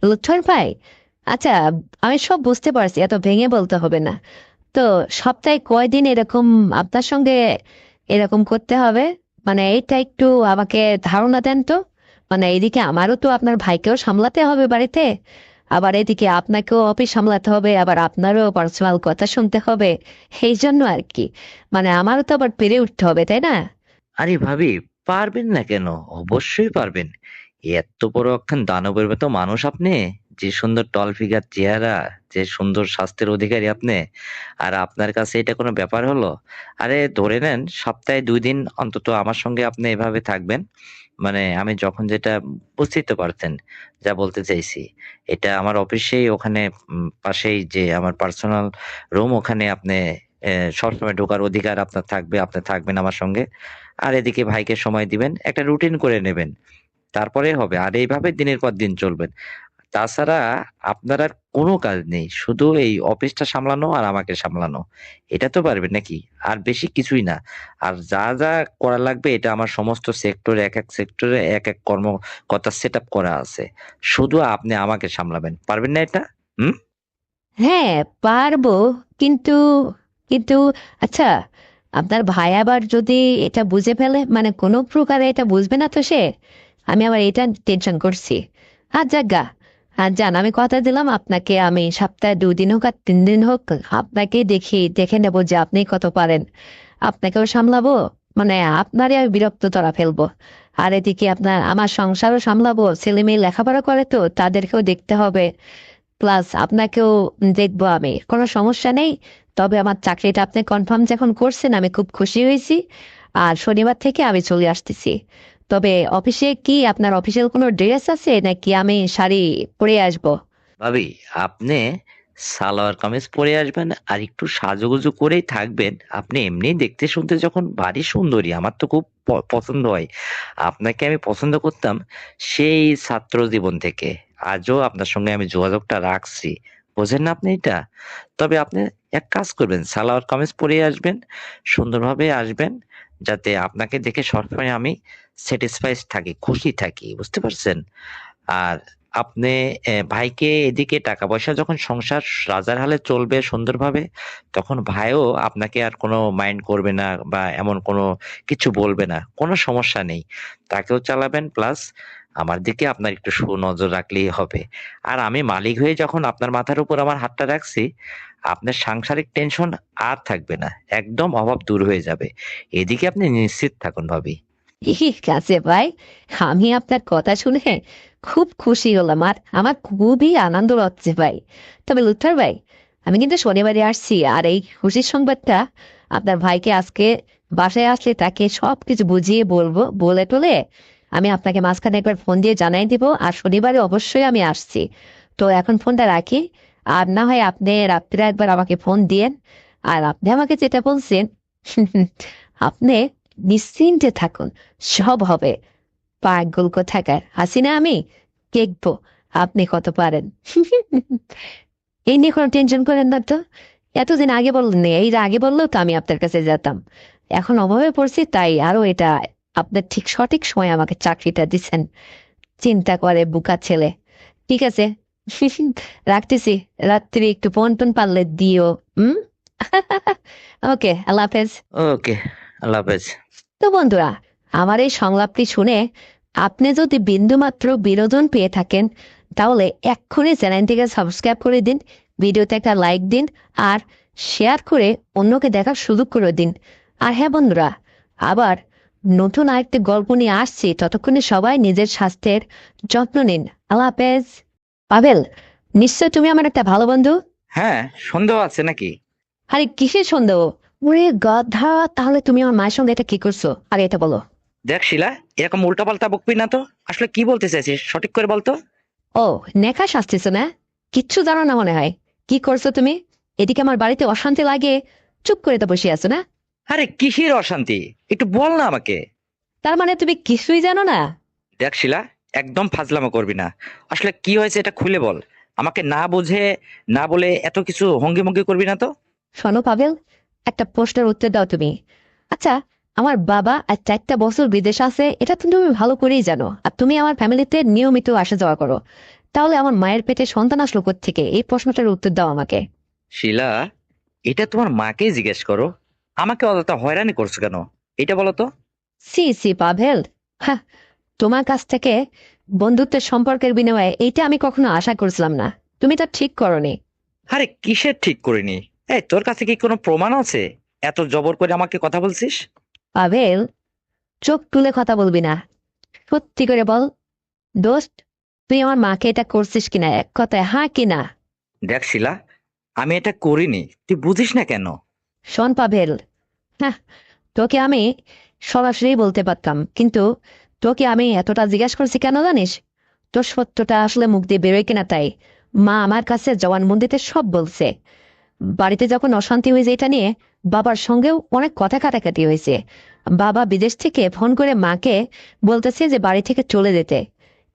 লুৎফর ভাই, আচ্ছা, আমি সব বুঝতে পারছি, এত ভেঙে বলতে হবে না। তো সপ্তাহে কয়দিন এরকম আপনার সঙ্গে এরকম করতে হবে? মানে এটা একটু আমাকে ধারণা দেন তো। মানে এদিকে আমারও তো আপনার ভাইকেও সামলাতে হবে বাড়িতে, আবার এদিকে আপনাকেও অফিস সামলাতে হবে, আবার আপনারও পার্সোনাল কথা শুনতে হবে। এই জন্য আর কি, মানে আমারও তো আবার পেরে উঠতে হবে, তাই না? আরে ভাবি, পারবেন না কেন? অবশ্যই পারবেন। এত বড় একখান দানবের মতো মানুষ আপনি। যে সুন্দর টল ফিগার চেহারা, যে সুন্দর স্বাস্থ্যের অধিকারী আপনি। আর আপনার কাছে এটা কোনো ব্যাপার হলো? আরে ধরে নেন সপ্তাহে ২ দিন অন্তত আমার সঙ্গে আপনি এভাবে থাকবেন। মানে আমি যখন যেটা বুঝতেই তো পারছেন যা বলতে চাইছি। এটা আমার অফিসেই ওখানে পাশেই যে আমার পার্সোনাল রুম ওখানে আপনি সবসময় ঢোকার অধিকার আপনার থাকবে। আপনি থাকবেন আমার সঙ্গে। আর এদিকে ভাইকে সময় দিবেন। একটা রুটিন করে নেবেন। তারপরে হবে। আর এইভাবে দিনের পর দিন চলবেন। তাছাড়া আপনার আর কোনো কাজ নেই। শুধু এই অফিসটা সামলানো আর আমাকে সামলানো। এটা তো পারবেন নাকি? আর বেশি কিছুই না। আর যা, যা করা লাগবে এটা আমার সমস্ত সেক্টরে একেক সেক্টরে একেক কর্মকর্তার সেটআপ করা আছে। শুধু আপনি আমাকে সামলাবেন। পারবেন না এটা? হুম? হ্যাঁ, পারবো, কিন্তু কিন্তু আচ্ছা, আপনার ভাই আবার যদি এটা বুঝে ফেলে, মানে কোনো প্রকারে এটা বুঝবে না তো সে, আমি আবার এটা টেনশন করছি। আর যাজ্ঞা, আর যান, আমি কথা দিলাম আপনাকে, আমি সপ্তাহে 2 দিন হোক আর 3 দিন হোক আপনাকে দেখে নেবো যে আপনি কত পারেন, আপনাকেও সামলাবো, মানে আপনারই আমি বিরক্ত তরা ফেলবো। আর এদিকে আপনার আমার সংসারও সামলাবো, ছেলে মেয়ে লেখাপড়া করে তো তাদেরকেও দেখতে হবে, প্লাস আপনাকেও দেখবো আমি, কোনো সমস্যা নেই। তবে আমার চাকরিটা আপনি কনফার্ম যখন করছেন আমি খুব খুশি হয়েছি। আর শনিবার থেকে আমি চলে আসতেছি। তবে অফিসে কি আপনার অফিসিয়াল কোনো ড্রেস আছে নাকি আমি শাড়ি পরে আসবো? ভাবি, আপনি সালোয়ার কামিজ পরে আসবেন আর একটু সাজুগুজু করেই থাকবেন। আপনি এমনিই দেখতে শুনতে যখন ভারী সুন্দরী, আমার তো খুব পছন্দ হয়। আপনাকে আমি পছন্দ করতাম সেই ছাত্র জীবন থেকে। আজও আপনার সঙ্গে আমি যোগাযোগটা রাখছি। বোঝেন না আপনি এটা? তবে আপনি এক কাজ করবেন, সালোয়ার কামিজ পরে আসবেন, সুন্দরভাবে আসবেন, যাতে আপনাকে দেখে সবসময় আমি স্যাটিসফাইড থাকি, খুশি থাকি। বুঝতে পারছেন? আর আপনি ভাইকে এদিকে টাকা-পয়সা যখন সংসার রাজার হালে চলবে সুন্দরভাবে, তখন ভাইও আপনাকে আর কোনো মাইন্ড করবে না বা এমন কোনো কিছু বলবে না। কোনো সমস্যা নেই। তাকেও চালাবেন প্লাস আমার দিকে আপনার একটু সুনজর রাখলেই হবে। আর আমি মালিক হয়ে যখন আপনার মাথার উপর আমার হাতটা রাখছি, আপনার সাংসারিক টেনশন আর থাকবে না। একদম অভাব দূর হয়ে যাবে। এদিকে আপনি নিশ্চিত থাকুন ভাবি। ঠিক আছে ভাই, আমি আপনার কথা শুনে খুব খুশি হলাম, আর আমার খুবই আনন্দ হচ্ছে ভাই। তবে লুৎফর ভাই, আমি কিন্তু শনিবারে আসছি, আর এই খুশির সংবাদটা আপনার ভাইকে আজকে বাসায় আসলে তাকে সবকিছু বুঝিয়ে বলবো, বলে টলে আমি আপনাকে মাঝখানে একবার ফোন দিয়ে জানাই দিব, আর শনিবারে অবশ্যই আমি আসছি। তো এখন ফোনটা রাখি, আর না হয় আপনি রাত্রে একবার আমাকে ফোন দিয়েন। আর আপনি আমাকে যেটা বলছেন আপনি নিশ্চিন্তে থাকুন, সব হবে। পাগল কোথাকার, হাসি না আমি দেখবো আপনি কত পারেন। এই নিয়ে কোনো টেনশন করেন না তো। এতদিন আগে বললেন না, এই যে আগে বললেও তো আমি আপনার কাছে যেতাম। এখন অভাবে পড়ছি তাই আরো এটা আপনার ঠিক সঠিক সময় আমাকে চাকরিটা দিচ্ছেন। চিন্তা করে বুকা ছেলে। ঠিক আছে। রাখতেছি। রাত্রি একটু ফোন টোন পারলে দিও। হুম। ওকে, আল্লাহ হাফেজ। ওকে, আল্লাহ হাফেজ। তো বন্ধুরা, আমার এই সংলাপটি শুনে আপনি যদি বিন্দুমাত্র বিনোদন পেয়ে থাকেন, তাহলে এক্ষুনি চ্যানেলটিকে সাবস্ক্রাইব করে দিন, ভিডিওতে একটা লাইক দিন, আর শেয়ার করে অন্যকে দেখার সুযোগ করে দিন। আর হ্যাঁ বন্ধুরা, আবার নতুন আরেকটি গল্প নিয়ে আসছি, ততক্ষণে সবাই নিজের স্বাস্থ্যের যত্ন নিন। আল্লাহ হাফেজ। পাভেল, নিশ্চয় তুমি আমার একটা ভালো বন্ধু। হ্যাঁ, সন্দেহ আছে নাকি? আরে কিসের সন্দেহ? ওরে গাধা, তাহলে তুমি আমার মায়ের সঙ্গে এটা কি করছো? আরে এটা বলো। দেখ শিলা, এরকম উল্টাপাল্টা বকবি না তো। আসলে কি বলতে চাইছিস সঠিক করে বলতো। ও, নেখা সাজতেছো না? কিচ্ছু জানো না মনে হয়। কি করছো তুমি? এদিকে আমার বাড়িতে অশান্তি লাগে, চুপ করে তো বসে আছো না? আরে কিসের অশান্তি, একটু বল না আমাকে। তার মানে তুমি কিছুই জানো না? দেখ শিলা, একদম ফাজলামো করবি না। আসলে কি হয়েছে এটা খুলে বল। আমাকে না বুঝে না বলে এত কিছু হঙ্গি মঙ্গি করবি না তো। শোনো পাভেল, একটা প্রশ্নের উত্তর দাও তুমি। আচ্ছা, আমার বাবা আর 4টা বছর বিদেশ আছে, এটা তো তুমি ভালো করেই জানো, আর তুমি আমার ফ্যামিলিতে নিয়মিত আসা যাওয়া করো। তাহলে আমার মায়ের পেটে সন্তান আসলো থেকে, এই প্রশ্নটার উত্তর দাও আমাকে। শিলা, এটা তোমার মাকেই জিজ্ঞেস করো। আমাকে অযথা হয়রানি করছো কেন, এটা বলো তো। সি সি পাভেল, হ্যাঁ, তোমার কাছ থেকে বন্ধুত্বের সম্পর্কের বিনিময়ে এইটা আমি কখনো আশা করছিলাম না। তুমি তা ঠিক করনি। আরে কিসের ঠিক করিনি? এই তোর কাছে কি কোনো প্রমাণ আছে? এত জবর করে আমাকে কথা বলছিস। পাভেল, চোখ তুলে কথা বলবি না। সত্যি করে বল, দোস্ত, তুই আমার মাকে এটা করছিস কিনা, এক কথায় হ্যাঁ কিনা? দেখ শিলা, আমি এটা করিনি, তুই বুঝিস না কেন? শোন পাভেল, হ্যাঁ, তোকে আমি সরাসরি বলতে পারতাম, কিন্তু তোকে আমি এতটা জিজ্ঞাসা করছি কেন জানিস? তোর সত্যটা আসলে মুখ দিয়ে বেরোয় কিনা তাই। মা আমার কাছে জবানবন্দিতে সব বলছে। বাড়িতে যখন অশান্তি হয়েছে এটা নিয়ে, বাবার সঙ্গেও অনেক কথা কাটাকাটি হয়েছে। বাবা বিদেশ থেকে ফোন করে মাকে বলতেছে যে বাড়ি থেকে চলে যেতে।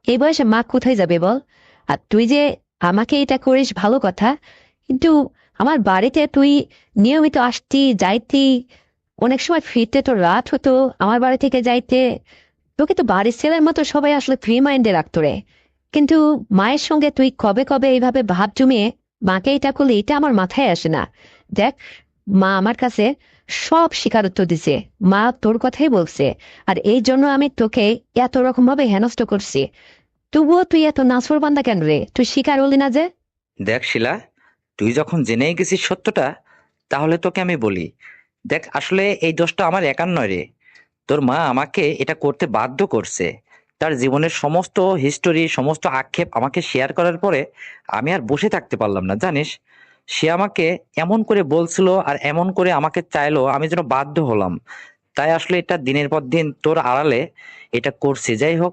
এই বয়সে মা কোথায় যাবে বল? আর তুই যে আমাকে এটা করিস ভালো কথা, কিন্তু আমার বাড়িতে তুই নিয়মিত আসতি যাইতি, অনেক সময় ফিরতে তো রাত হতো আমার বাড়ি থেকে যাইতে। তোকে তো বাড়ির ছেলের মতো সবাই আসলে ফ্রি মাইন্ডে রাখতো রে। কিন্তু মায়ের সঙ্গে তুই কবে কবে এইভাবে ভাব জমিয়ে মাকে এটা করলে, এটা আমার মাথায় আসে না। দেখ, মা আমার কাছে সব স্বীকারোক্ত দিছে, মা তোর কথাই বলছে। আর এই জন্য আমি তোকে এত রকম ভাবে হেনস্থ করছি। তবুও তুই এত নাছোড়বান্দা কেন রে? তুই স্বীকার হলি না যে? দেখ শিলা, তুই যখন জেনেই গেছিস সত্যটা, তাহলে তোকে আমি বলি। দেখ, আসলে এই দোষটা আমার একার নয় রে। তোর মা আমাকে এটা করতে বাধ্য করছে। তার জীবনের সমস্ত হিস্টোরি, সমস্ত আক্ষেপ আমাকে শেয়ার করার পরে আমি আর বসে থাকতে পারলাম না, জানিস। সে আমাকে এমন করে বলছিল আর এমন করে আমাকে চাইলো, আমি যেন বাধ্য হলাম। তাই আসলে এটা দিনের পর দিন তোর আড়ালে এটা করছি। যাই হোক,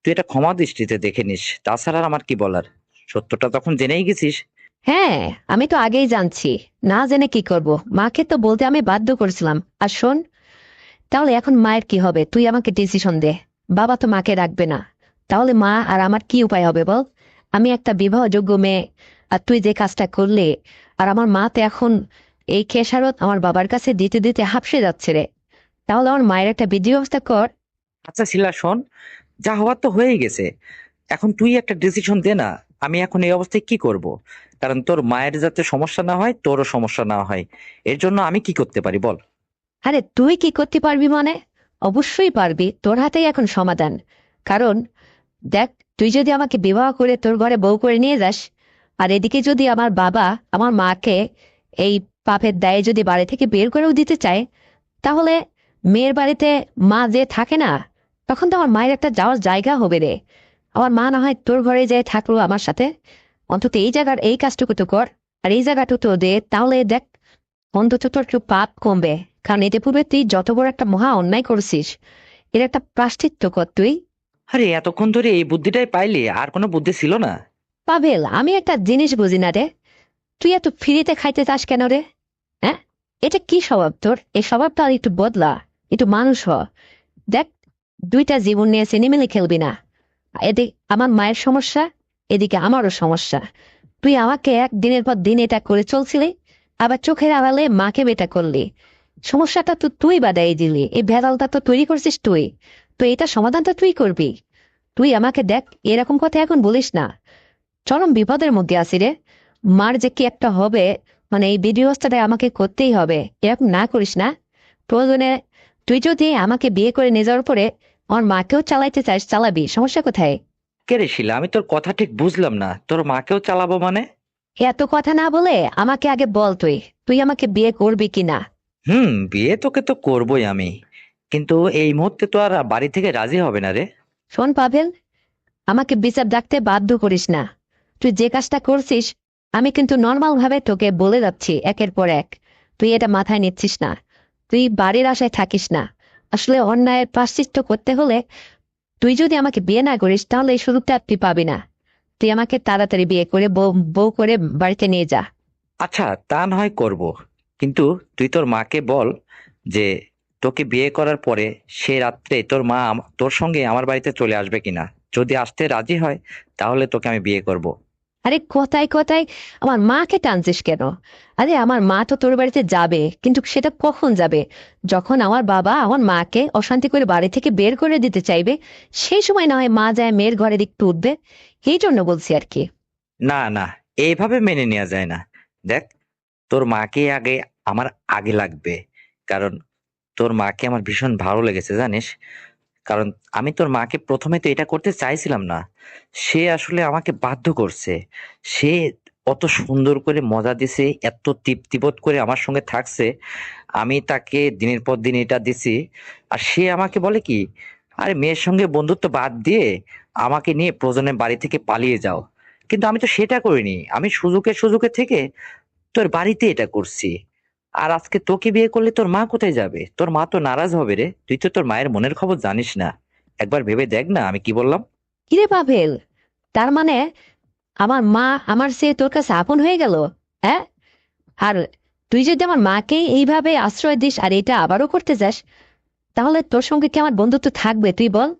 তুই এটা ক্ষমা দৃষ্টিতে দেখে নিস। তাছাড়া আর আমার কি বলার। সত্যটা তখন জেনেই গেছিস। হ্যাঁ, আমি তো আগেই জানছি, না জেনে কি করব? মাকে তো বলতে আমি বাধ্য করছিলাম। আর শোন, তাহলে এখন মায়ের কি হবে? তুই আমাকে ডিসিশন দে। বাবা তো মাকে রাখবে না, তাহলে মা আর আমার কি উপায় হবে বল? আমি একটা বিবাহযোগ্য মেয়ে, আর তুই যে কাজটা করলে, আর আমার মা তো এখন এই খেসারত আমার বাবার কাছে দিতে দিতে হাঁপসে যাচ্ছে রে। তাহলে আমার মায়ের একটা বিধি ব্যবস্থা কর। আচ্ছা শিলা, শোন, যা হওয়ার তো হয়েই গেছে। এখন তুই একটা ডিসিশন দে না। আমি এখন এই অবস্থায় কি করব? কারণ তোর মায়ের যাতে সমস্যা না হয়, তোরও সমস্যা না হয়, এর জন্য আমি কি করতে পারি বল। আরে তুই কি করতে পারবি মানে? অবশ্যই পারবি, তোর হাতেই এখন সমাধান। কারণ দেখ, তুই যদি আমাকে বিবাহ করে তোর ঘরে বউ করে নিয়ে যাস, আর এদিকে যদি আমার বাবা আমার মাকে এই পাপের দায়ে যদি বাড়ি থেকে বের করেও দিতে চায়, তাহলে মেয়ের বাড়িতে মা যে থাকে না, তখন তো আমার মায়ের একটা যাওয়ার জায়গা হবে রে। আমার মা না হয় তোর ঘরে যেয়ে থাকলো আমার সাথে, অন্তত এই জায়গার এই কাজটুকু তো কর, আর এই জায়গাটুকু তো দে, তাহলে দেখ অন্তত তোর একটু পাপ কমবে। কারণ এতে পূর্বে তুই যত বড় একটা মহা অন্যায় করছিস, এর একটা প্রায়শ্চিত্ত কর তুই। আরে এতক্ষণ ধরে এই বুদ্ধিটাই পাইলি, আর কোনো বুদ্ধি ছিল না? পাভেল, আমি একটা জিনিস বুঝি না রে, তুই এত ফ্রিতে খাইতে চাস কেন রে? হ্যাঁ, এটা কি স্বভাব তোর? এই স্বভাবটা আর একটু বদলা, একটু মানুষ হ। দেখ, দুইটা জীবন নিয়ে সিনেমিলে খেলবি না। এদিকে আমার মায়ের সমস্যা, এদিকে আমারও সমস্যা। তুই আমাকে একদিনের পর দিন এটা করে চলছিলি, আবার চোখের আড়ালে মাকে বেটা করলি। সমস্যাটা তো তুই বাদাই দিলি, এই ভেদালটা তো তৈরি করছিস তুই। তো এটা সমাধানটা তুই করবি। তুই আমাকে দেখ, এরকম কথা এখন বলিস না। চরম বিপদের মধ্যে আছি রে। মার যে কি একটা হবে, মানে এই বিধিব্যবস্থাটা আমাকে করতেই হবে। এরকম না করিস না। প্রয়োজনে তুই যদি আমাকে বিয়ে করে নিয়ে যাওয়ার পরে আমার মাকেও চালাইতে চাস, চালাবি, সমস্যা কোথায়? কে রে শিলা, আমি তোর কথা ঠিক বুঝলাম না। তোর মাকেও চালাবো মানে? এত কথা না বলে আমাকে আগে বল, তুই তুই আমাকে বিয়ে করবি কিনা? বিয়ে তোকে তো করবোই আমি, কিন্তু এই মুহূর্তে তো আর বাড়ি থেকে রাজি হবে না রে। শোন পাভেল, আমাকে বিচার ডাকতে বাধ্য করিস না। তুই যে কাজটা করছিস, আমি কিন্তু নর্মাল ভাবে তোকে বলে যাচ্ছি একের পর এক। তুই এটা মাথায় নিচ্ছিস না। তুই বাড়ির আশায় থাকিস না। আসলে অন্যায়ের প্রায়শ্চিত্ত করতে হলে তুই যদি আমাকে বিয়ে না করিস, তাহলে এই সুযোগটা তুই পাবি না। তুই আমাকে তাড়াতাড়ি বিয়ে করে বউ বউ করে বাড়িতে নিয়ে যা। আচ্ছা, তা না হয় করব, কিন্তু তুই তোর মাকে বল যে তোকে বিয়ে করার পরে সে রাত্রে তোর মা তোর সঙ্গে আমার বাড়িতে চলে আসবে কিনা। যদি আসতে রাজি হয় তাহলে তোকে আমি বিয়ে করব। আরে কথায় কথায় আমার মাকে টানছিস কেন? আরে আমার মা তো তোর বাড়িতে যাবে, কিন্তু সেটা কখন যাবে? যখন আমার বাবা আমার মাকে অশান্তি করে বাড়ি থেকে বের করে দিতে চাইবে, সেই সময় না হয় মা যায় মেয়ের ঘরে দিকতে উঠবে। এই জন্য বলছি আর কি। না না, এইভাবে মেনে নেওয়া যায় না। দেখ, তোর মাকে আগে আমার আগে লাগবে, কারণ তোর মাকে আমার ভীষণ ভালো লেগেছে জানিস। কারণ আমি তোর মাকে প্রথমে তো এটা করতে চাইছিলাম না, সে আসলে আমাকে বাধ্য করছে। সে অত সুন্দর করে মজা দিছে, এত তৃপ্তিবোধ করে আমার সঙ্গে থাকছে। আমি তাকে দিনের পর দিন এটা দিছি, আর সে আমাকে বলে কি, আরে মেয়ের সঙ্গে বন্ধুত্ব বাদ দিয়ে আমাকে নিয়ে প্রয়োজনে বাড়ি থেকে পালিয়ে যাও। কিন্তু আমি তো সেটা করিনি, আমি সুযোগে সুযোগে থেকে তোর বাড়িতে এটা করছি। আর আজকে তোকে বিয়ে করলে তোর মা কোথায় যাবে? তোর মা তো নারাজ হবে রে, তুই তো তোর মায়ের মনের খবর জানিস না। একবার ভেবে দেখ না আমি কি বললাম। কিরে পাভেল, তার মানে আমার মা আমার সে তোর কাছে আপন হয়ে গেল? হ্যাঁ? আর তুই যদি আমার মাকে এইভাবে আশ্রয় দিস আর এটা আবারও করতে যাস, তাহলে তোর সঙ্গে কি আমার বন্ধুত্ব থাকবে তুই বল?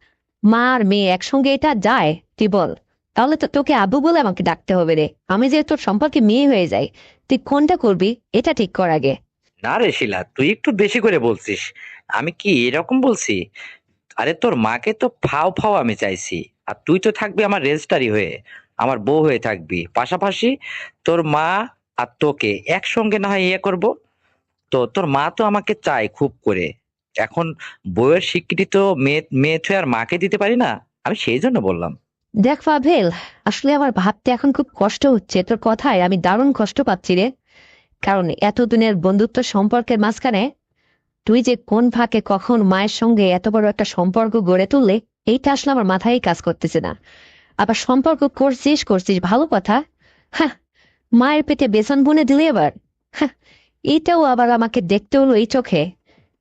মা আর মেয়ে একসঙ্গে এটা যায় তুই বল? তাহলে তো তোকে আব্বু বলে আমাকে ডাকতে হবে রে। আমি যে তোর সম্পর্কে মেয়ে হয়ে যাই, তুই কোনটা করবি এটা ঠিক কর আগে। না রে শিলা, তুই একটু বেশি করে বলছিস। আমি কি এরকম বলছি? আরে তোর মাকে তো ফাও ফাও আমি চাইছি। আর তুই তো থাকবি আমার রেজিস্ট্রারি হয়ে, আমার বউ হয়ে থাকবি পাশাপাশি। তোর মা আর তোকে একসঙ্গে না হয় ইয়ে করব। তো তোর মা তো আমাকে চায় খুব করে। এখন বউয়ের স্বীকৃতি তো মেয়ে মেয়ে ছুঁয়ে আর মাকে দিতে পারি না। আমি সেই জন্য বললাম। দেখ পাভেল, আসলে আমার ভাবতে এখন খুব কষ্ট হচ্ছে, তোর কথায় আমি দারুণ কষ্ট পাচ্ছি রে। কারণ এতদিনের বন্ধুত্ব সম্পর্কের মাঝখানে তুই যে কোন ফাঁকে কখন মায়ের সঙ্গে এত বড় একটা সম্পর্ক গড়ে তুললে, এইটা আসলে আমার মাথায় কাজ করতেছে না। আবার সম্পর্ক করছিস করছিস ভালো কথা। হ্যাঁ, মায়ের পেটে বেসন বুনে দিলে এবার। হ্যাঁ, এইটাও আবার আমাকে দেখতে হলো এই চোখে।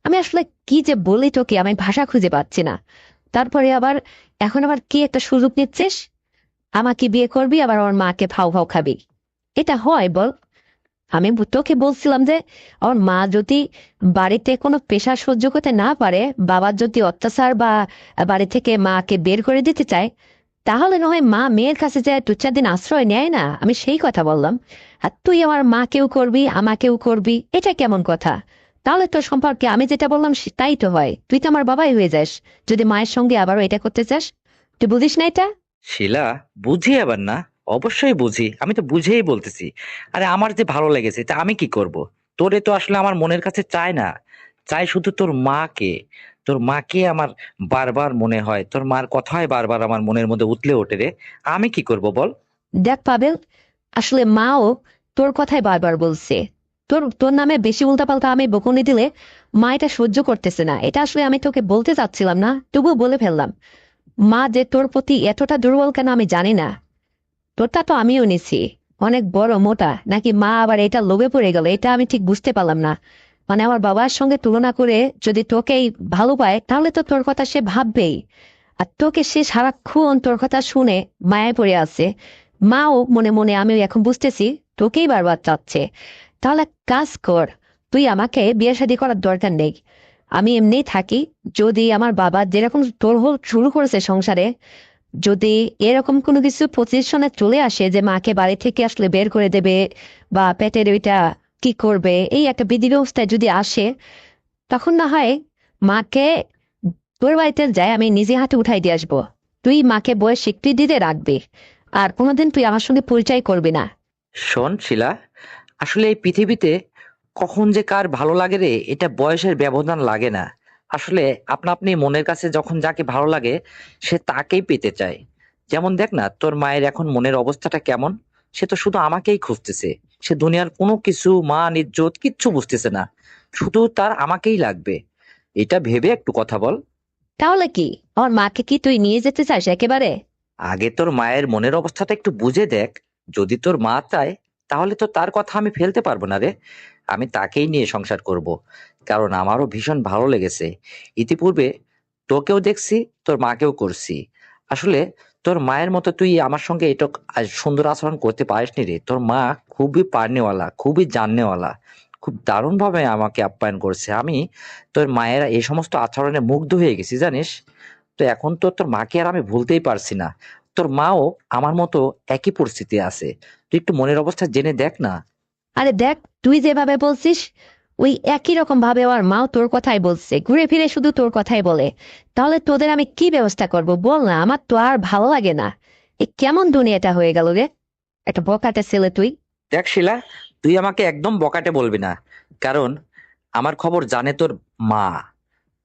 আমি আসলে কি যে বলি তোকে, আমি ভাষা খুঁজে পাচ্ছি না। তারপরে আবার এখন আবার কি একটা সুযোগ নিচ্ছিস, আমাকে বিয়ে করবি আবার আমার মাকে ফাও ফাও খাবি। এটা হয় বল? আমি তোকে বলছিলাম যে আমার মা যদি বাড়িতে কোনো পেশা সহ্য করতে না পারে, বাবার যদি অত্যাচার বা বাড়ি থেকে মাকে বের করে দিতে চায়, তাহলে নয় মা মেয়ের কাছে যায় দু চার দিন আশ্রয় নেয় না, আমি সেই কথা বললাম। আর তুই আমার মাকেও করবি আমাকেও করবি, এটা কেমন কথা? তাহলে তোর সম্পর্কে আমি যেটা বললাম তাই তো হয়, তুই তো আমার বাবাই হয়ে যাস যদি মায়ের সঙ্গে আবারও এটা করতে চাস। তুই বুঝিস না এটা? শিলা, বুঝি আবার না? অবশ্যই বুঝি, আমি তো বুঝেই বলতেছি। আরে আমার যে ভালো লেগেছে তা আমি কি করব? তোরে তো আসলে আমার মনের কাছে চায় না, চাই শুধু তোর মাকে। তোর মাকে আমার বারবার মনে হয়, তোর মার কথাই বারবার আমার মনের মধ্যে উতলে ওঠে রে। আমি কি করব বল? দেখ পাবেল, আসলে মাও তোর কথাই বারবার বলছে। তোর তোর নামে বেশি উল্টাপাল্টা আমি বকুনি দিলে মা এটা সহ্য করতেছে না। এটা আসলে আমি তোকে বলতে চাচ্ছিলাম না, তবুও বলে ফেললাম। মা যে তোর প্রতি এতটা দুর্বল কেন আমি জানি না। তোরটা তো আমিও নিছি, অনেক বড় মোটা, নাকি মা আবার এটা লোভে পড়ে গেল, এটা আমি ঠিক বুঝতে পারলাম না। মানে আমার বাবার সঙ্গে তুলনা করে যদি তোকেই ভালো পায়, তাহলে তো তোর কথা সে ভাববেই। আর তোকে সে সারাক্ষণ তোর কথা শুনে মায়ায় পড়ে আছে। মাও মনে মনে, আমিও এখন বুঝতেছি, তোকেই বারবার চাচ্ছে। তাহলে এক কাজ কর, তুই আমাকে বিয়ে শাদী করার দরকার নেই। আমি এমনিই থাকি। যদি আমার বাবা যেরকম তোর শুরু করেছে সংসারে, যদি এরকম কোনো কিছু পজিশনে চলে আসে যে মাকে বাড়ি থেকে আসলে বের করে দেবে বা পেটের ওইটা কি করবে, এই একটা বিধি অবস্থায় যদি আসে, তখন না হয় মাকে তোর বাড়িতে যাই আমি নিজে হাতে উঠাই দিয়ে আসবো। তুই মাকে বয়স স্বীকৃতি দিতে রাখবি, আর কোনোদিন তুই আমার সঙ্গে পরিচয় করবি না। শোন শিলা, আসলে এই পৃথিবীতে কখন যে কার ভালো লাগে রে, এটা বয়সের ব্যবধান লাগে না। আসলে আপনা আপনি মনের কাছে যখন যাকে ভালো লাগে সে তাকেই পেতে চায়। যেমন দেখ না, তোর মায়ের এখন মনের অবস্থাটা কেমন। সে তো শুধু আমাকেই খুঁজতেছে। সে দুনিয়ার কোনো কিছু, মান ইজ্জত কিচ্ছু বুঝতেছে না, শুধু তার আমাকেই লাগবে। এটা ভেবে একটু কথা বল। তাহলে কি আমার মাকে কি তুই নিয়ে যেতে চাস একেবারে? আগে তোর মায়ের মনের অবস্থাটা একটু বুঝে দেখ। যদি তোর মা চায় তাহলে তো তার কথা আমি ফেলতে পারবো না রে। আমি তাকেই নিয়ে সংসার করব, কারণ আমারও ভীষণ ভালো লেগেছে। ইতিপূর্বে তোকেও দেখছি, তোর মাকেও করছি। আসলে তোর মায়ের মতো তুই আমার সঙ্গে এটা সুন্দর আচরণ করতে পারিসনি রে। তোর মা খুবই পারনেওয়ালা, খুবই জাননেওয়ালা, খুব দারুণ ভাবে আমাকে আপ্যায়ন করছে। আমি তোর মায়ের এই সমস্ত আচরণে মুগ্ধ হয়ে গেছি জানিস। তো এখন তো তোর মাকে আর আমি ভুলতেই পারছি না। তোর মাও আমার মতো একই পরিস্থিতি আছে। তুই একটু মনের অবস্থা জেনে দেখ না। আরে দেখ, তুই যেভাবে বলছিস ওই একই রকম ভাবে আমার মাও তোর কথাই বলছে, ঘুরে ফিরে শুধু তোর কথাই বলে। তাহলে তোদের আমি কি ব্যবস্থা করব বল না? আমার তো আর ভালো লাগে না। এ কেমন দুনিয়াটা হয়ে গেল রে! একটা বকাটে ছেলে তুই। দেখ শিলা, তুই আমাকে একদম বকাটে বলবি না, কারণ আমার খবর জানে তোর মা।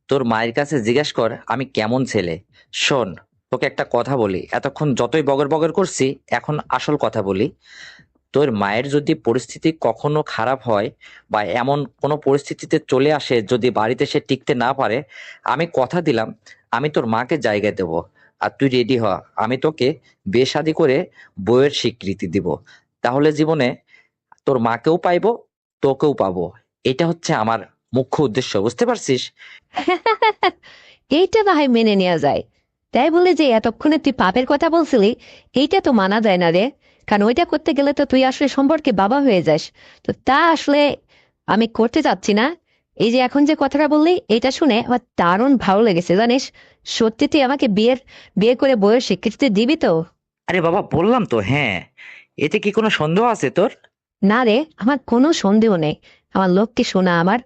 তোর মায়ের কাছে জিজ্ঞেস কর আমি কেমন ছেলে। শোন, তোকে একটা কথা বলি, এতক্ষণ যতই বগর বগর করছি, এখন আসল কথা বলি। তোর মায়ের যদি পরিস্থিতি কখনো খারাপ হয় বা এমন কোনো পরিস্থিতিতে চলে আসে যদি বাড়িতে সে টিকতে না পারে, আমি কথা দিলাম আমি তোর মাকে জায়গা দেব। আর তুই রেডি হ, আমি তোকে বিয়ে শাদী করে বউয়ের স্বীকৃতি দিব। তাহলে জীবনে তোর মাকেও পাইবো, তোকেও পাবো। এটা হচ্ছে আমার মুখ্য উদ্দেশ্য, বুঝতে পারছিস? এইটা না হয় মেনে নেওয়া যায়। তাই বলে যে এতক্ষণে তুই পাপের কথা বলছিলি, এইটা তো মানা যায় না রে। কারণ ওইটা করতে গেলে তো তুই আসলে সম্পর্কে বাবা হয়ে যাস। তো তা আসলে আমি করতে চাচ্ছি না। এই যে এখন যে কথাটা বললি, এটা শুনে আমার দারুণ ভালো লেগেছে জানিস। সত্যি তুই আমাকে বিয়ে করে বউয়ের স্বীকৃতি দিবি তো? আরে বাবা, বললাম তো হ্যাঁ। এতে কি কোনো সন্দেহ আছে তোর? না রে, আমার কোনো সন্দেহ নেই। আমার লক্ষ্মী সোনা, আমার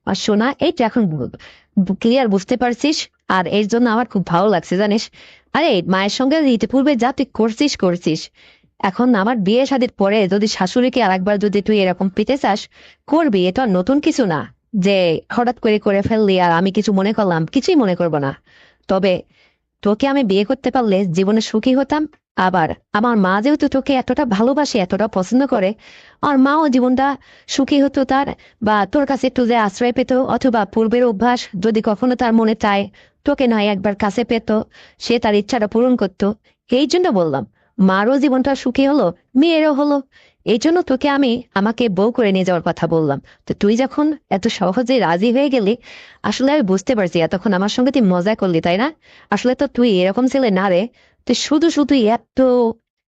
আর সোনা, এই তো এখন ক্লিয়ার বুঝতে পারছিস। আর এর জন্য আমার খুব ভালো লাগছে জানিস। আরে মায়ের সঙ্গে ইতিপূর্বে যা তুই করছিস করছিস, এখন আমার বিয়ে শাদীর পরে যদি শাশুড়িকে আরেকবার যদি তুই এরকম পেতে চাস, করবি। এটা আর নতুন কিছু না যে হঠাৎ করে করে ফেললি আর আমি কিছু মনে করলাম। কিছুই মনে করবো না। তবে তোকে আমি বিয়ে করতে পারলে জীবনে সুখী হতাম। আবার আমার মা যেহেতু তোকে এতটা ভালোবাসে, এতটা পছন্দ করে, আর মাও জীবনটা সুখী হতো তার। বা তোর কাছে একটু যে আশ্রয় পেত, অথবা পূর্বের অভ্যাস যদি কখনো তার মনে চায় তোকে নয় একবার কাছে পেত, সে তার ইচ্ছাটা পূরণ করতো। এই জন্য বললাম, মারও জীবনটা সুখী হলো, মেয়েরও হলো। এই জন্য তোকে আমি আমাকে বউ করে নিয়ে যাওয়ার কথা বললাম। তো তুই যখন এত সহজে রাজি হয়ে গেলি, আসলে আমি বুঝতে পারছি এতক্ষণ আমার সঙ্গে তুই মজা করলি, তাই না? আসলে তো তুই এরকম ছেলে না রে। তুই শুধু শুধু এত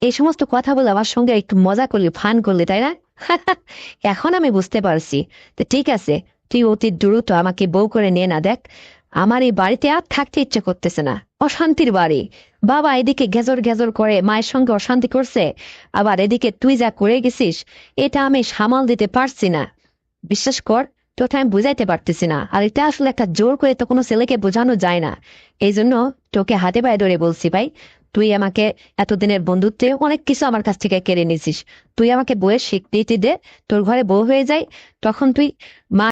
এই সমস্ত কথা বলে আমার সঙ্গে একটু মজা করলি, ফান করলি, তাই না? এখন আমি বুঝতে পারছি। তো ঠিক আছে, তুই অতি দ্রুত আমাকে বউ করে নিয়ে না। দেখ, আমার এই বাড়িতে আর থাকতে ইচ্ছে করতেছে না। অশান্তির বাড়ি। বাবা এদিকে গেজর গেজর করে মায়ের সঙ্গে অশান্তি করছে, আবার এদিকে তুই যা করে গেছিস, এটা আমি সামাল দিতে পারছি না। বিশ্বাস কর, তোকে আমি বুঝাইতে পারতেছি না। আর এটা আসলে একটা জোর করে তো কোনো ছেলেকে বোঝানো যায় না। এই জন্য তোকে হাতে পায়ে ধরে বলছি ভাই, তুই আমাকে এতদিনের বন্ধুত্বে অনেক কিছু আমার কাছ থেকে কেড়ে নিয়েছিস। তুই আমাকে বউয়ের স্বীকৃতি দে, তোর ঘরে বউ হয়ে যায়, তখন তুই মা